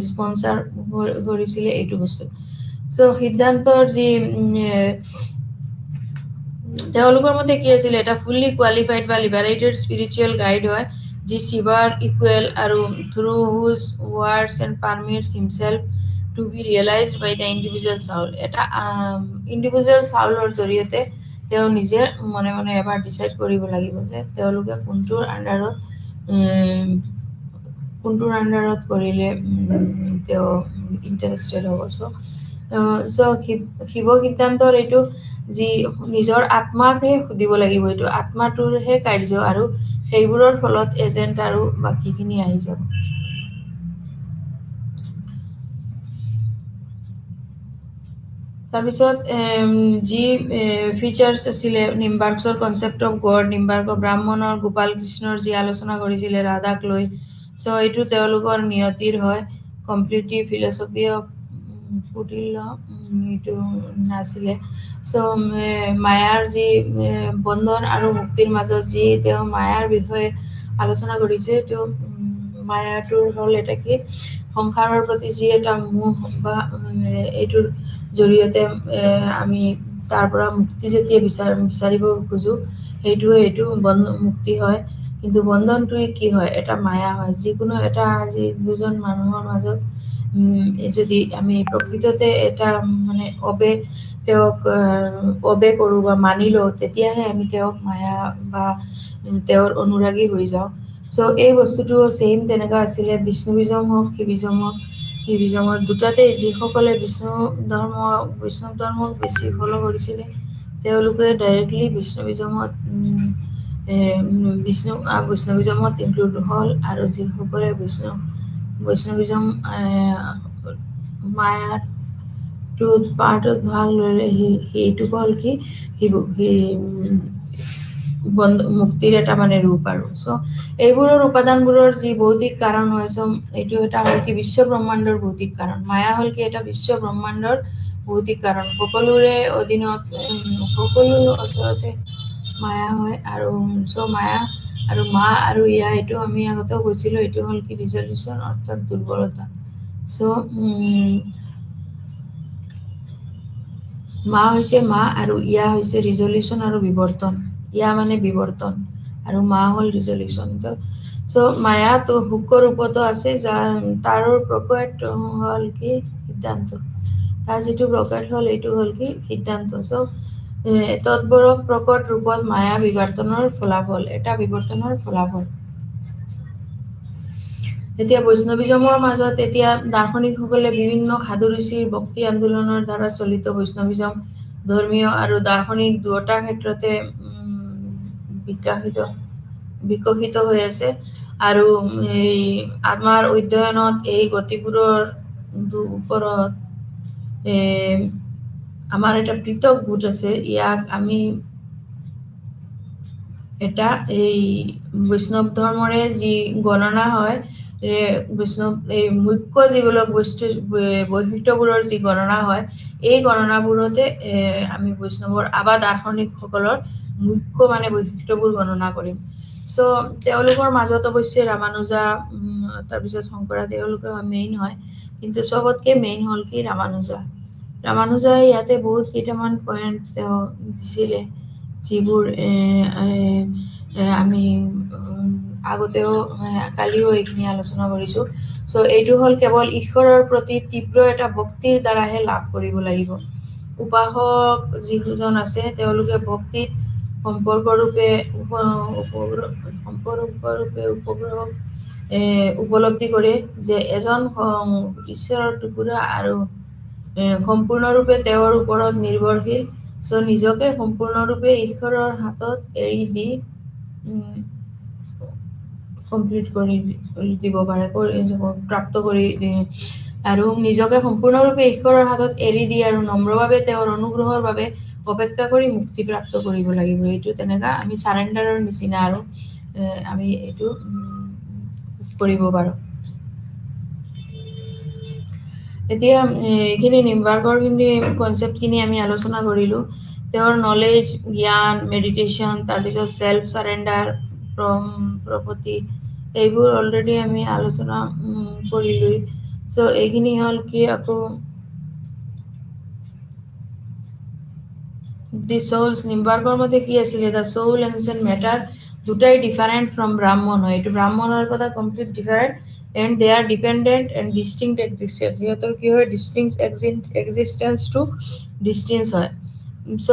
স্পনচাৰ কৰিছিলে এইটো বস্তু। চ' সিদ্ধান্তৰ যি তেওঁলোকৰ মতে কি আছিলে, এটা ফুল্লি কোৱালিফাইড বা লিবাৰেটেড স্পিৰিচুৱেল গাইড হয়, যি শিৱাৰ ইকুৱেল আৰু through whose words and permits himself to be realized by the individual soul. এটা ইণ্ডিভিজুৱেল চাউলৰ জৰিয়তে তেওঁ নিজে মনে মনে এবাৰ ডিচাইড কৰিব লাগিব যে তেওঁলোকে কোনটোৰ আণ্ডাৰত কৰিলে তেওঁ ইণ্টাৰেষ্টেড হ'ব। চ' শিৱ সিদ্ধান্তৰ এইটো যি নিজৰ আত্মাকহে সুধিব লাগিব, এইটো আত্মাটোৰহে কাৰ্য আৰু সেইবোৰৰ ফলত এজেণ্ট আৰু বাকীখিনি আহি যাব। তাৰপিছত যি ফিচাৰ্ছ আছিলে নিম্বাৰ্কছৰ কনচেপ্ট অফ গড, নিম্বাৰ্কৰ ব্ৰাহ্মণৰ গোপাল কৃষ্ণৰ যি আলোচনা কৰিছিলে ৰাধাক লৈ, চ' এইটো তেওঁলোকৰ নিয়তিৰ হয়। কমপ্লিটলি ফিলচফি অফ ফুটিল এইটো নাছিলে। চ' মায়াৰ যি বন্ধন আৰু মুক্তিৰ মাজত যি তেওঁ মায়াৰ বিষয়ে আলোচনা কৰিছে, এইটো মায়াটোৰ হ'ল এটা কি সংসাৰৰ প্ৰতি যি এটা মোহ বা এইটোৰ জৰিয়তে আমি তাৰ পৰা মুক্তি যেতিয়া বিচাৰিব খোজোঁ, এইটো মুক্তি হয়। কিন্তু বন্ধনটোৱে কি হয়, এটা মায়া হয়। যিকোনো এটা আজি দুজন মানুহৰ মাজত যদি আমি প্ৰকৃততে এটা মানে তেওঁক কৰোঁ বা মানি লওঁ, তেতিয়াহে আমি তেওঁক মায়া বা তেওঁৰ অনুৰাগী হৈ যাওঁ। চ' এই বস্তুটো ছেইম তেনেকুৱা আছিলে বিষ্ণুইজম হওক শিৱিজমৰ দুটাতে যিসকলে বৈষ্ণৱ ধৰ্মক বেছি ফ'ল' কৰিছিলে, তেওঁলোকে ডাইৰেক্টলি বৈষ্ণৱিজমত ইনক্লুড হ'ল, আৰু যিসকলে বৈষ্ণৱিজম মায়াটোত পাৰ্টত ভাগ ল'লে, সেইটো হ'ল কি মুক্তিৰ এটা মানে ৰূপ আৰু। চ' এইবোৰৰ উপাদানবোৰৰ যি ভৌতিক কাৰণ হয়, এইটো এটা হ'ল কি বিশ্ব ব্ৰহ্মাণ্ডৰ ভৌতিক কাৰণ। মায়া হ'ল কি এটা বিশ্ব ব্ৰহ্মাণ্ডৰ ভৌতিক কাৰণ। সকলোৰে অধীনত সকলো ওচৰতে মায়া হয়। আৰু চ' মায়া আৰু মা আৰু ইয়া এইটো আমি আগতেও কৈছিলোঁ, এইটো হ'ল কি ৰিজলিউশ্যন অৰ্থাৎ দুৰ্বলতা। চ' মা হৈছে মা আৰু ইয়া হৈছে ৰিজলিউশ্যন আৰু বিৱৰ্তন। ইয়া মানে বিৱৰ্তন আৰু মা হ'ল ৰিজলিউশ্যন। চ' মায়াটো শুক্ৰ ৰূপতো আছে, তাৰ প্ৰকট হ'ল কি সিদ্ধান্ত। তাৰ যিটো প্ৰকট হ'ল এইটো হ'ল কি সিদ্ধান্ত। চ' তৎপৰক প্ৰকট ৰূপত মায়া বিৱৰ্তনৰ ফলাফল। এতিয়া বৈষ্ণৱিজমৰ মাজত এতিয়া দাৰ্শনিকসকলে বিভিন্ন সাধু ঋষিৰ ভক্তি আন্দোলনৰ দ্বাৰা চলিত বৈষ্ণৱিজম ধৰ্মীয় আৰু দাৰ্শনিক দুয়োটা ক্ষেত্ৰতে বিকশিত হৈ আছে। আৰু এই আমাৰ অধ্যয়নত এই গতিবোৰৰ ওপৰত আমাৰ এটা পৃথক গোট আছে। ইয়াক আমি এটা এই বৈষ্ণৱ ধৰ্মৰে যি গণনা হয়, এই মুখ্য যিবিলাক বৈশিষ্ট্যবোৰৰ যি গণনা হয়, এই গণনাবোৰতে আমি বৈষ্ণৱৰ দাৰ্শনিকসকলৰ মুখ্য মানে বৈশিষ্ট্যবোৰ গণনা কৰিম। চ' তেওঁলোকৰ মাজত অৱশ্যে ৰামানুজা, তাৰপিছত শংকৰা, তেওঁলোকে মেইন হয়, কিন্তু চবতকে মেইন হ'ল কি ৰামানুজাই ইয়াতে বহুত কেইটামান পইণ্ট তেওঁ দিছিলে। যিবোৰ আমি আগতেও কালিও এইখিনি আলোচনা কৰিছোঁ। চ' এইটো হ'ল কেৱল ঈশ্বৰৰ প্ৰতি তীব্ৰ এটা ভক্তিৰ দ্বাৰাহে লাভ কৰিব লাগিব। উপাসক যিজন আছে তেওঁলোকে ভক্তিত সম্পৰ্কৰূপে উপগ্ৰহক উপলব্ধি কৰে যে এজন ঈশ্বৰৰ টুকুৰা আৰু সম্পূৰ্ণৰূপে তেওঁৰ ওপৰত নিৰ্ভৰশীল। চ' নিজকে সম্পূৰ্ণৰূপে ঈশ্বৰৰ হাতত এৰি দি কমপ্লিট কৰি দিব পাৰে, প্ৰাপ্ত কৰি আৰু নিজকে সম্পূৰ্ণৰূপে ঈশ্বৰৰ হাতত এৰি দি আৰু নম্ৰভাৱে তেওঁৰ অনুগ্ৰহৰ বাবে অপেক্ষা কৰি মুক্তিপ্ৰাপ্ত কৰিব লাগিব। এইটো তেনেকা আমি চাৰেণ্ডাৰৰ নিচিনা আৰু আমি এইটো কৰিব পাৰোঁ। এতিয়া এইখিনি নিম্বাৰ্কৰখিনি কনচেপ্টখিনি আমি আলোচনা কৰিলোঁ। তেওঁৰ নলেজ, জ্ঞান, মেডিটেশ্যন, তাৰপিছত ছেল্ফ চাৰেণ্ডাৰ, প্ৰপতি, এইবোৰ অলৰেডি আমি আলোচনা কৰিলোঁই। চ' এইখিনি হ'ল কি আকৌ দি চৌলছ নিম্বাৰ্কৰ মতে কি আছিলে, দ্য চৌল এনচেণ্ট মেটাৰ দুটাই ডিফাৰেণ্ট ফ্ৰম ব্ৰাহ্মণ হয়। এইটো ব্ৰাহ্মণৰ কথা complete different and they are dependent and distinct existence. সিহঁতৰ কি হয়, ডিষ্টিংক্ট এক্সিষ্টেঞ্চটো ডিষ্টেঞ্চ হয়। So'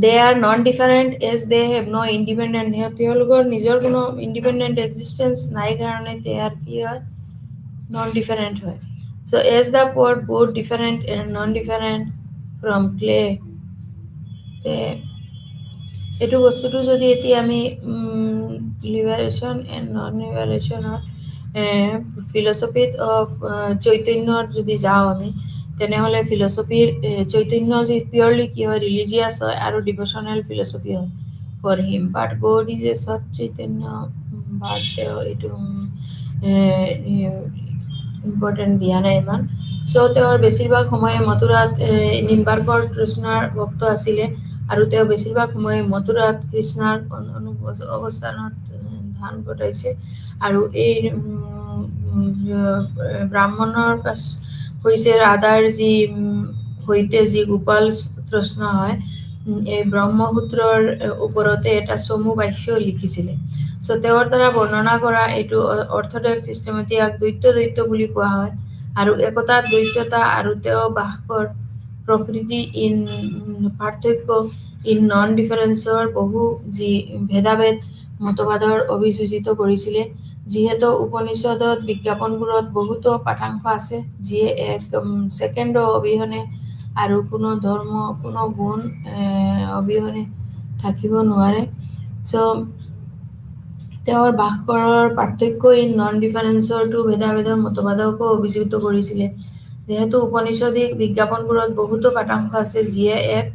they are non different as they have no' independent. তেওঁলোকৰ নিজৰ কোনো ইণ্ডিপেণ্ডেণ্ট এক্সিষ্টেঞ্চ নাই কাৰণে তেয়াৰ কি হয়, নন ডিফাৰেণ্ট হয়। চ' এজ দ্য পট বহুত different and non different from clay, তে এইটো বস্তুটো যদি এতিয়া আমি লিবাৰেশ্যন এণ্ড নন লিবাৰেশ্যনৰ ফিলচফিত অফ চৈতন্যত যদি যাওঁ আমি, তেনেহ'লে ফিলচফিৰ চৈতন্য যি পিয়ৰলি কি হয়, ৰিলিজিয়াছ হয় আৰু ডিভ'চনেল ফিলচফি হয় for him. But God is a সৎ চৈতন্য, বাট তেওঁ এইটো ইম্পৰ্টেণ্ট দিয়া নাই ইমান। চ' তেওঁৰ বেছিভাগ সময়ে মথুৰাত নিম্বাৰ্কৰ তৃষ্ণাৰ ভক্ত আছিলে আৰু তেওঁ বেছিভাগ সময়ে মথুৰাত কৃষ্ণাৰ অৱস্থানত ধান ঘটাইছে। আৰু এই ব্ৰাহ্মণৰ কাছ হৈছে ৰাধাৰ যি সৈতে যি গোপাল তৃষ্ণা হয়, এই ব্ৰহ্মসূত্ৰৰ ওপৰতে এটা চমু বাক্য লিখিছিলে। চ' তেওঁৰ দ্বাৰা বৰ্ণনা কৰা এইটো অৰ্থডক্স চিষ্টেমেটিক দ্বৈত বুলি কোৱা হয়। আৰু একতাৰ দ্বৈততা আৰু তেওঁ বাসকৰ প্ৰকৃতি পাৰ্থক্য নন ডিফাৰেঞ্চৰ বহু যি ভেদাভেদ মতবাদৰ অভিযোজিত কৰিছিলে। যিহেতু উপনিষদত বিজ্ঞাপনবোৰত বহুতো পাঠাংশ আছে যিয়ে এক ছেকেণ্ড অবিহনে আৰু কোনো ধৰ্ম, কোনো গুণ অবিহনে থাকিব নোৱাৰে। চ' তেওঁৰ ভাস্কৰৰ পাৰ্থক্য নন ডিফাৰেঞ্চৰটো ভেদাভেদৰ মতবাদকো অভিযুক্ত কৰিছিলে। যিহেতু উপনিষদিক বিজ্ঞাপনবোৰত বহুতো পাঠাংশ আছে যিয়ে এক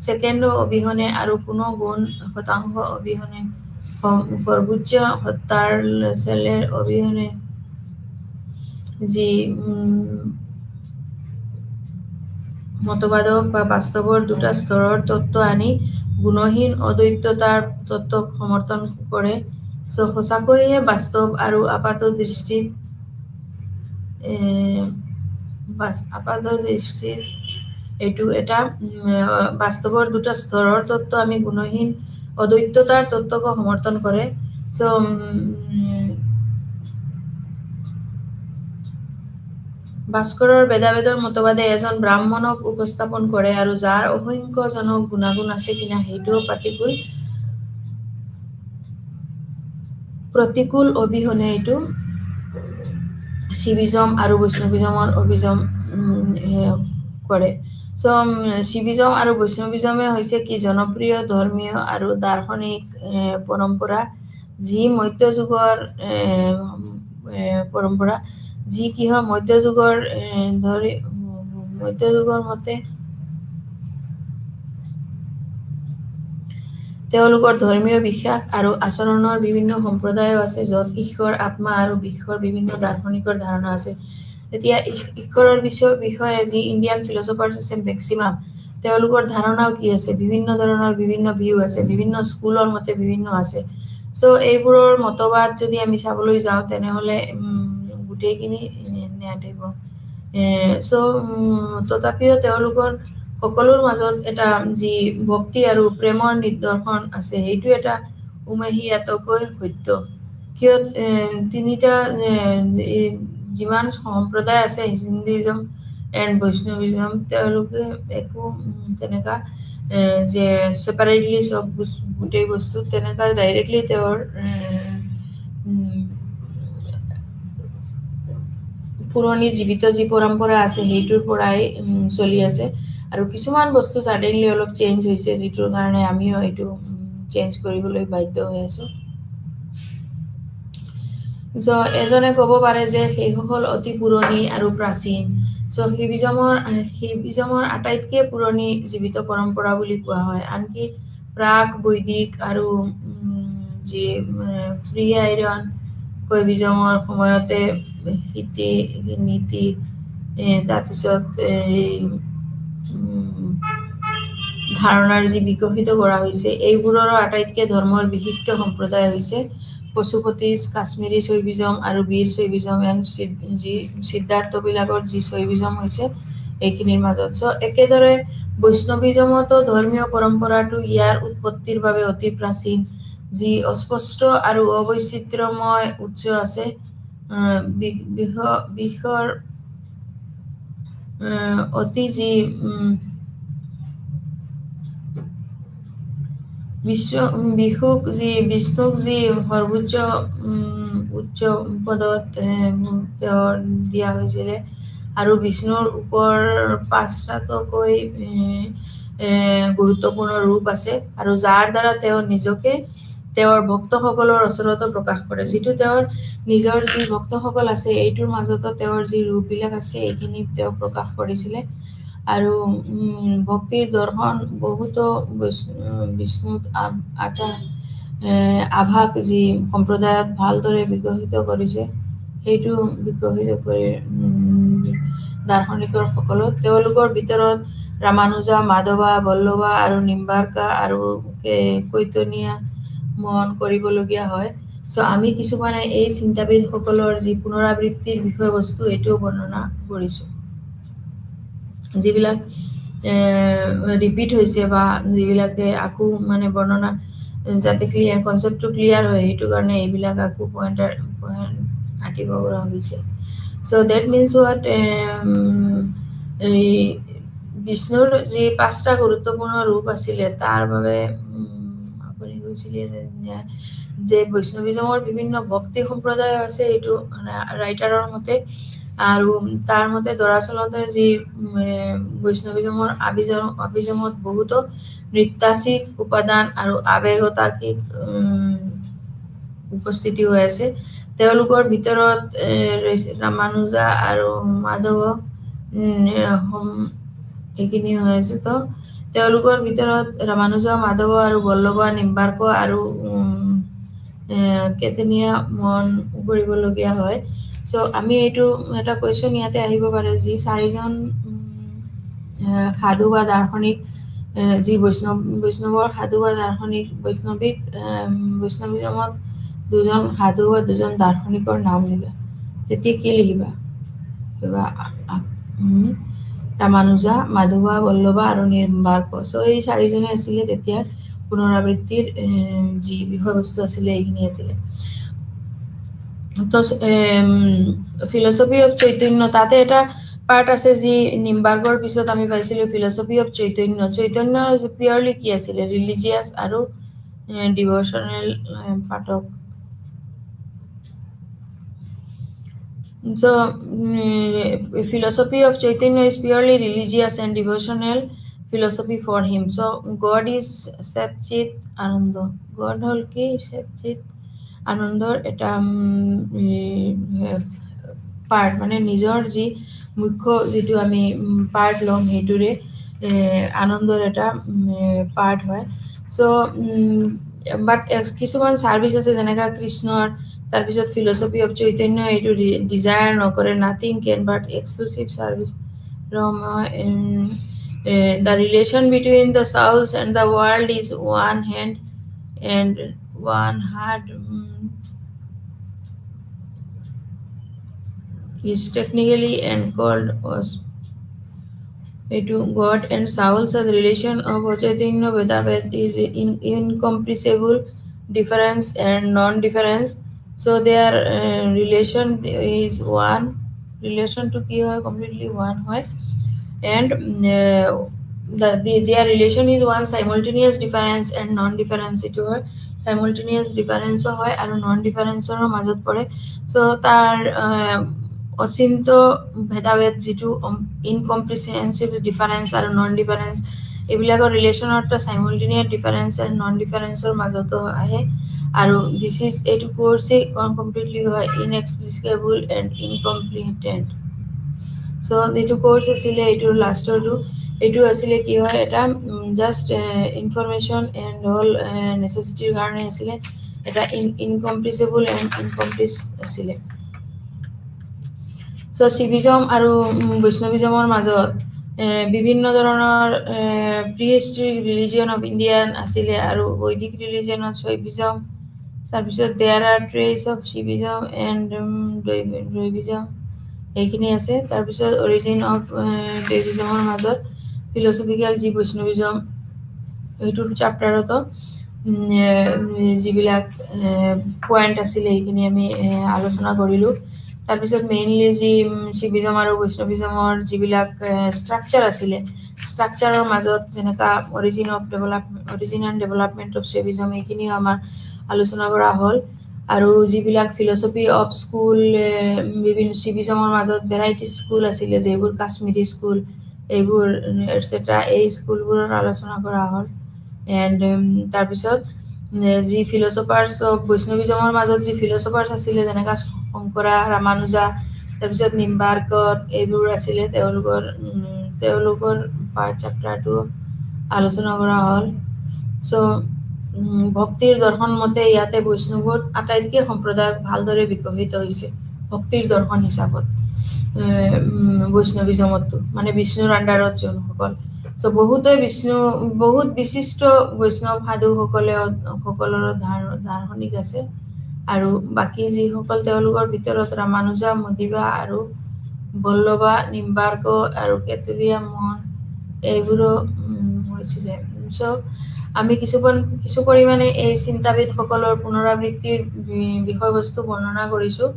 ছেকেণ্ড অবিহনে আৰু কোনো গুণ শতাংশ অবিহনে সৰ্বোচ্চ সত্তাৰ চেলেৰ অবিহনে যি মতবাদক বা বাস্তৱৰ দুটা স্তৰৰ তত্ত্ব আনি গুণহীন অদ্বৈততাৰ তত্ত্বক সমৰ্থন কৰে। চ' সঁচাকৈয়ে বাস্তৱ আৰু আপাত দৃষ্টিত এইটো এটা বাস্তৱৰ দুটা স্তৰৰ তত্ত্ব আমি গুণহীন অদ্বৈততাৰ তত্ত্বক সমৰ্থন কৰে। চ' ভাস্কৰৰ ভেদাভেদৰ মতবাদে এজন ব্ৰাহ্মণক উপস্থাপন কৰে আৰু যাৰ অসংখ্যজনক গুণাগুণ আছে কিনা সেইটোও প্ৰতিকূল অবিহনে এইটো শিবিজম আৰু বৈষ্ণৱিজমৰ অভিযম কৰে। চ' শিবিজম আৰু বৈষ্ণৱিজমে হৈছে কি জনপ্ৰিয় ধৰ্মীয় আৰু দাৰ্শনিক পৰম্পৰা, যি মধ্যযুগৰ পৰম্পৰা, যি কি হয় মধ্যযুগৰ মতে তেওঁলোকৰ ধৰ্মীয় বিশ্বাস আৰু আচৰণৰ বিভিন্ন সম্প্ৰদায়ো আছে, য'ত ঈশ্বৰ, আত্মা আৰু বিশ্বৰ বিভিন্ন দাৰ্শনিকৰ ধাৰণা আছে। এতিয়া ঈশ্বৰৰ বিষয়ে যি ইণ্ডিয়ান ফিলচফাৰ্ছ আছে মেক্সিমাম, তেওঁলোকৰ ধাৰণাও কি আছে, বিভিন্ন ধৰণৰ বিভিন্ন ভিউ আছে, বিভিন্ন স্কুলৰ মতে বিভিন্ন আছে। চ' এইবোৰৰ মতবাদ যদি আমি চাবলৈ যাওঁ তেনেহ'লে গোটেইখিনি চ' তথাপিও তেওঁলোকৰ সকলোৰ মাজত এটা যি ভক্তি আৰু প্ৰেমৰ নিদৰ্শন আছে, সেইটো এটা উমেহী আটকৈ সত্য। কিয় তিনিটা যিমান সম্প্ৰদায় আছে, হিন্দুইজম এণ্ড বৈষ্ণৱিজম, তেওঁলোকে একো তেনেকা যে ছেপাৰেটলি চব গোটেই বস্তু তেনেকা ডাইৰেক্টলি তেওঁৰ পুৰণি জীৱিত যি পৰম্পৰা আছে সেইটোৰ পৰাই চলি আছে। আৰু কিছুমান বস্তু ছাডেনলি অলপ চেঞ্জ হৈছে, যিটোৰ কাৰণে আমিও এইটো চেঞ্জ কৰিবলৈ বাধ্য হৈ আছোঁ। এজনে ক'ব পাৰে যে সেইসকল অতি পুৰণি আৰু প্ৰাচীন। শিৱিজমৰ আটাইতকৈ পুৰণি জীৱিত পৰম্পৰা বুলি কোৱা হয়। আনকি প্ৰাক বৈদিক আৰু যি ফ্ৰী আইৰণ শৈৱিজমৰ সময়তে নীতি তাৰপিছত এই ধাৰণাৰ যি বিকশিত কৰা হৈছে, এইবোৰৰো আটাইতকৈ ধৰ্মৰ বিশিষ্ট সম্প্ৰদায় হৈছে পশুপতিজ, কাশ্মীৰী শৈৱিজম আৰু বীৰ শৈৱিজম এণ্ড যি সিদ্ধাৰ্থবিলাকৰ যি শৈৱিজম হৈছে এইখিনিৰ মাজত। একেদৰে বৈষ্ণৱিজমতো ধৰ্মীয় পৰম্পৰাটো ইয়াৰ উৎপত্তিৰ বাবে অতি প্ৰাচীন, যি অস্পষ্ট আৰু অবৈচিত্ৰ্যময় উৎস আছে। বিষৰ অতি যি বিশুক যি বিষ্ণুক যি সৰ্বোচ্চ উচ্চ পদত তেওঁৰ দিয়া হৈছিলে, আৰু বিষ্ণুৰ ওপৰ পাঁচটাকৈ গুৰুত্বপূৰ্ণ ৰূপ আছে, আৰু যাৰ দ্বাৰা তেওঁ নিজকে তেওঁৰ ভক্তসকলৰ ওচৰতো প্ৰকাশ কৰে। যিটো তেওঁৰ নিজৰ যি ভক্তসকল আছে, এইটোৰ মাজতো তেওঁৰ যি ৰূপবিলাক আছে এইখিনি তেওঁ প্ৰকাশ কৰিছিলে। আৰু ভক্তিৰ দৰ্শন বহুতো বিষ্ণুত আভাস যি সম্প্ৰদায়ত ভালদৰে বিকশিত কৰিছে, সেইটো বিকশিত কৰি দাৰ্শনিকসকলক তেওঁলোকৰ ভিতৰত ৰামানুজা, মাধৱা, বল্লভা আৰু নিম্বাৰ্কা আৰু কৈতনীয়া মন কৰিবলগীয়া হয়। আমি কিছুমানে এই চিন্তাবিদসকলৰ যি পুনৰাবৃত্তিৰ বিষয়বস্তু এইটোও বৰ্ণনা কৰিছোঁ, যিবিলাক ৰিপিট হৈছে বা যিবিলাকে আকৌ মানে বৰ্ণনা যাতে কনচেপ্টটো ক্লিয়াৰ হয়, সেইটো কাৰণে এইবিলাক আকৌ পইণ্ট আঁকিব পৰা হৈছে। ডেট মিনছ হোৱাট এই বিষ্ণুৰ যি পাঁচটা গুৰুত্বপূৰ্ণ ৰূপ আছিলে, তাৰ বাবে আপুনি কৈছিলে যে বৈষ্ণৱিজমৰ বিভিন্ন ভক্তি সম্প্ৰদায় আছে, এইটো ৰাইটাৰৰ মতে। আৰু তাৰ মতে দৰাচলতে যি বৈষ্ণৱিজমৰ অভিজমত বহুতো নৃত্যাসিক উপাদান আৰু আৱেগতাকিক উপস্থিতি হৈ আছে। তেওঁলোকৰ ভিতৰত ৰামানুজা আৰু মাধৱ এইখিনি হৈ আছে। তেওঁলোকৰ ভিতৰত ৰামানুজা, মাধৱ আৰু বল্লভা, নিম্বাৰ্ক আৰু কেতনীয়া মন কৰিবলগীয়া হয়। আমি এইটো এটা কুৱেশ্যন ইয়াতে আহিব পাৰে, যি চাৰিজন সাধু বা দাৰ্শনিক, যি বৈষ্ণৱৰ সাধু বা দাৰ্শনিক বৈষ্ণৱিজমত দুজন সাধু বা দুজন দাৰ্শনিকৰ নাম লিখা, তেতিয়া কি লিখিবা? ৰামানুজা, মাধৱা, বল্লভা আৰু নিম্বাৰ্ক। এই চাৰিজনে আছিলে তেতিয়াৰ পুনৰাবৃত্তিৰ যি বিষয়বস্তু আছিলে এইখিনি আছিলে। ফিলচফি অফ চৈতন্য, তাতে এটা পাৰ্ট আছে যি নিম্বাৰ্কৰ পিছত আমি পাইছিলোঁ philosophy of Chaitanya. Chaitanya purely কি আছিলে? ৰিলিজিয়াছ আৰু ডিভ'চনেল পাঠক। Philosophy of Chaitanya is purely religious and devotional philosophy for him. God is Satchit Ananda. God হল কি? Satchit আনন্দৰ এটা পাৰ্ট, মানে নিজৰ যি মুখ্য যিটো আমি পাৰ্ট ল'ম, সেইটোৰে আনন্দৰ এটা পাৰ্ট হয়। বাট কিছুমান ছাৰ্ভিচ আছে যেনেকৈ কৃষ্ণৰ, তাৰপিছত ফিলচফি অফ চৈতন্য এইটো ডিজায়াৰ নকৰে, nothing can but exclusive service. The relation between the souls and the world is one hand and one heart is technically and called God and Saul, so the relation of Chaitanya Vedabed is incomprehensible difference and non-difference. So their relation is one, relation to কি হয় completely one হয়, and their relation is one simultaneous difference and non-difference এইটো হয় simultaneous difference হয় আৰু non-differenceৰ মাজত পৰে so তাৰ অচিন্ত ভেদাভেদ যিটো ইনকম্প্ৰিহেনচিভ ডিফাৰেঞ্চ আৰু নন ডিফাৰেঞ্চ এইবিলাকৰ ৰিলেশ্যনৰ এটা চাইমultaneous ডিফাৰেঞ্চ এণ্ড নন ডিফাৰেঞ্চৰ মাজতো আহে আৰু দিছ ইজ এইটো কোৰ্চেই কমপ্লিটলি হয় ইনএক্সপ্লিকেবল এণ্ড ইনকম্প্ৰিহেণ্ডেড চ' এইটো কোৰ্চ আছিলে এইটোৰ লাষ্টৰটো এইটো আছিলে কি হয় এটা জাষ্ট ইনফৰমেশ্যন এণ্ড অল নেচেচিটিৰ কাৰণে আছিলে এটা ইনকম্প্ৰিহেঞ্চিবল এণ্ড ইনকমপ্লিট আছিলে চ' শিভিজম আৰু বৈষ্ণৱিজমৰ মাজত বিভিন্ন ধৰণৰ pre history religion of Indian আছিলে আৰু বৈদিক ৰিলিজিয়নত শৈভিজম তাৰপিছত there are trace of Shivism and দৈভিজম এইখিনি আছে তাৰপিছত অৰিজিন অফ দৈভিজমৰ মাজত ফিলচফিকেল যি বৈষ্ণৱিজম এইটোৰ চেপ্টাৰতো যিবিলাক পইণ্ট আছিলে সেইখিনি আমি আলোচনা কৰিলোঁ তাৰপিছত মেইনলি যি শিভিজম আৰু বৈষ্ণৱিজমৰ যিবিলাক ষ্ট্ৰাকচাৰ আছিলে ষ্ট্ৰাকচাৰৰ মাজত যেনেকুৱা অৰিজিন এণ্ড ডেভেলপমেণ্ট অফ শিভিজম এইখিনিও আমাৰ আলোচনা কৰা হ'ল আৰু যিবিলাক ফিলচফি অফ স্কুল বিভিন্ন শিভিজমৰ মাজত ভেৰাইটি স্কুল আছিলে যিবোৰ কাশ্মীৰী স্কুল এইবোৰ এটচেট্ৰা এই স্কুলবোৰৰ আলোচনা কৰা হ'ল এণ্ড তাৰপিছত যি ফিলচফাৰ্ছ অফ বৈষ্ণৱিজমৰ মাজত যি ফিলচফাৰ্ছ আছিলে যেনেকুৱা শংকৰা ৰামানুজা তাৰপিছত নিম্বাৰ্কৰ এইবোৰ আছিলে তেওঁলোকৰ চেপ্টাৰটো আলোচনা কৰা হ'ল চ' ভক্তিৰ দৰ্শন মতে ইয়াতে বৈষ্ণৱৰ আটাইতকৈ সম্প্ৰদায়ক ভালদৰে বিকশিত হৈছে ভক্তিৰ দৰ্শন হিচাপত বৈষ্ণৱিজমতো মানে বিষ্ণুৰ আণ্ডাৰত যোনসকল চ' বহুত বিশিষ্ট বৈষ্ণৱ সাধুসকলৰ দাৰ্শনিক আছে আৰু বাকী যিসকল তেওঁলোকৰ ভিতৰত ৰামানুজা মদিবা আৰু বল্লভা নিম্বাৰ্ক আৰু কেতুবিয়া মোহন এইবোৰো হৈছিলে চ' আমি কিছু পৰিমাণে এই চিন্তাবিদসকলৰ পুনৰাবৃত্তিৰ বিষয়বস্তু বৰ্ণনা কৰিছোঁ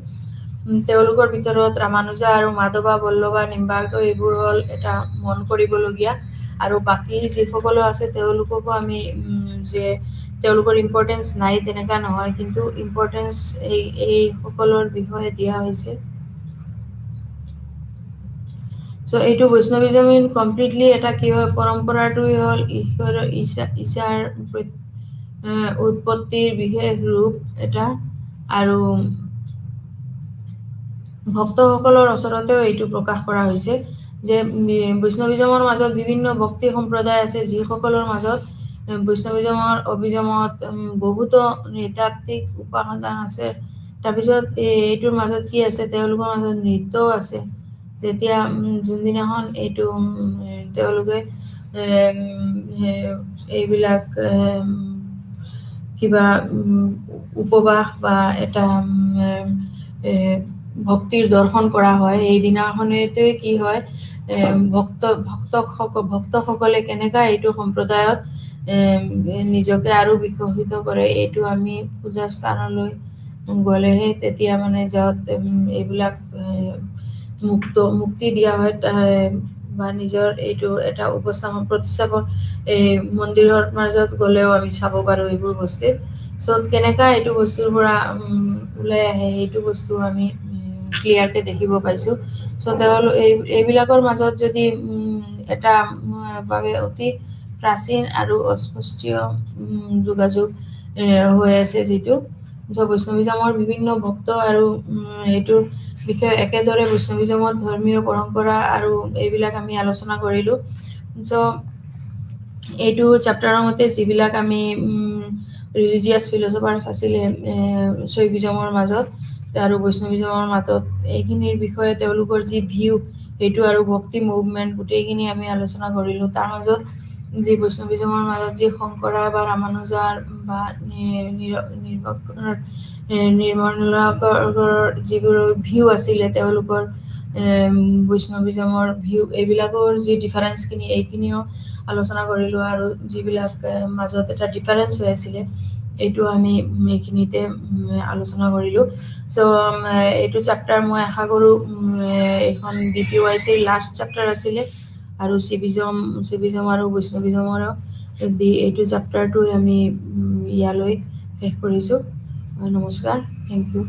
তেওঁলোকৰ ভিতৰত ৰামানুজা আৰু মাধৱা বল্লভা নিম্বাৰ্ক এইবোৰ হ'ল এটা মন কৰিবলগীয়া আৰু বাকী যিসকলো আছে তেওঁলোককো আমি যে তেওঁলোকৰ ইম্পৰ্টেঞ্চ নাই তেনেকুৱা নহয় কিন্তু ইম্পৰ্টেঞ্চ এইসকলৰ বিষয়ে দিয়া হৈছে চ' এইটো বৈষ্ণৱিজম কমপ্লিটলি এটা কি হয় পৰম্পৰাটোৱেই হ'ল ঈশাৰ উৎপত্তিৰ বিশেষ ৰূপ এটা আৰু ভক্তসকলৰ ওচৰতেও এইটো প্ৰকাশ কৰা হৈছে যে বৈষ্ণৱিজমৰ মাজত বিভিন্ন ভক্তি সম্প্ৰদায় আছে যিসকলৰ মাজত বৈষ্ণৱিজমৰ অভিজমত বহুতো নৃতাত্ত্বিক উপাসনা আছে তাৰপিছত এইটোৰ মাজত কি আছে তেওঁলোকৰ মাজত নৃত্যও আছে যেতিয়া যোনদিনাখন এইটো তেওঁলোকে এইবিলাক কিবা উপবাস বা এটা ভক্তিৰ দৰ্শন কৰা হয় এইদিনাখনতে কি হয় ভক্তসকলে কেনেকুৱা এইটো সম্প্ৰদায়ত নিজকে আৰু বিকশিত কৰে এইটো আমি পূজা স্থানলৈ গ'লেহে তেতিয়া মানে য'ত এইবিলাক মুক্তি দিয়া হয় বা নিজৰ এইটো এটা প্ৰতিষ্ঠাপন এই মন্দিৰৰ মাজত গ'লেও আমি চাব পাৰোঁ এইবোৰ বস্তুত চ' কেনেকুৱা এইটো বস্তুৰ পৰা ওলাই আহে সেইটো বস্তু আমি ক্লিয়াৰকৈ দেখিব পাইছোঁ চ' এইবিলাকৰ মাজত যদি এটা বাবে অতি প্ৰাচীন আৰু অস্পষ্টীয় যোগাযোগ হৈ আছে যিটো বৈষ্ণৱিজমৰ বিভিন্ন ভক্ত আৰু এইটোৰ বিষয়ে একেদৰে বৈষ্ণৱিজমত ধৰ্মীয় পৰম্পৰা আৰু এইবিলাক আমি আলোচনা কৰিলোঁ চ' এইটো চেপ্টাৰৰ মতে যিবিলাক আমি ৰিলিজিয়াছ ফিলচফাৰ্ছ আছিলে শৈভিজমৰ মাজত আৰু বৈষ্ণৱিজমৰ মাজত এইখিনিৰ বিষয়ে তেওঁলোকৰ যি ভিউ সেইটো আৰু ভক্তি মুভমেণ্ট গোটেইখিনি আমি আলোচনা কৰিলোঁ তাৰ মাজত যি বৈষ্ণৱিজমৰ মাজত যি শংকৰা বা ৰামানুজাৰ বা নিৰ্মলাকৰ যিবোৰ ভিউ আছিলে তেওঁলোকৰ বৈষ্ণৱিজমৰ ভিউ এইবিলাকৰ যি ডিফাৰেঞ্চখিনি এইখিনিও আলোচনা কৰিলোঁ আৰু যিবিলাক মাজত এটা ডিফাৰেঞ্চ হৈ আছিলে এইটো আমি এইখিনিতে আলোচনা কৰিলোঁ। চ' এইটো চেপ্টাৰ মই আশা কৰোঁ এইখন BPYCৰ লাষ্ট চেপ্টাৰ আছিলে আৰু চিভিজম আৰু বৈষ্ণৱিজমৰো এইটো চেপ্টাৰটো আমি ইয়ালৈ শেষ কৰিছোঁ। নমস্কাৰ, থেংক ইউ।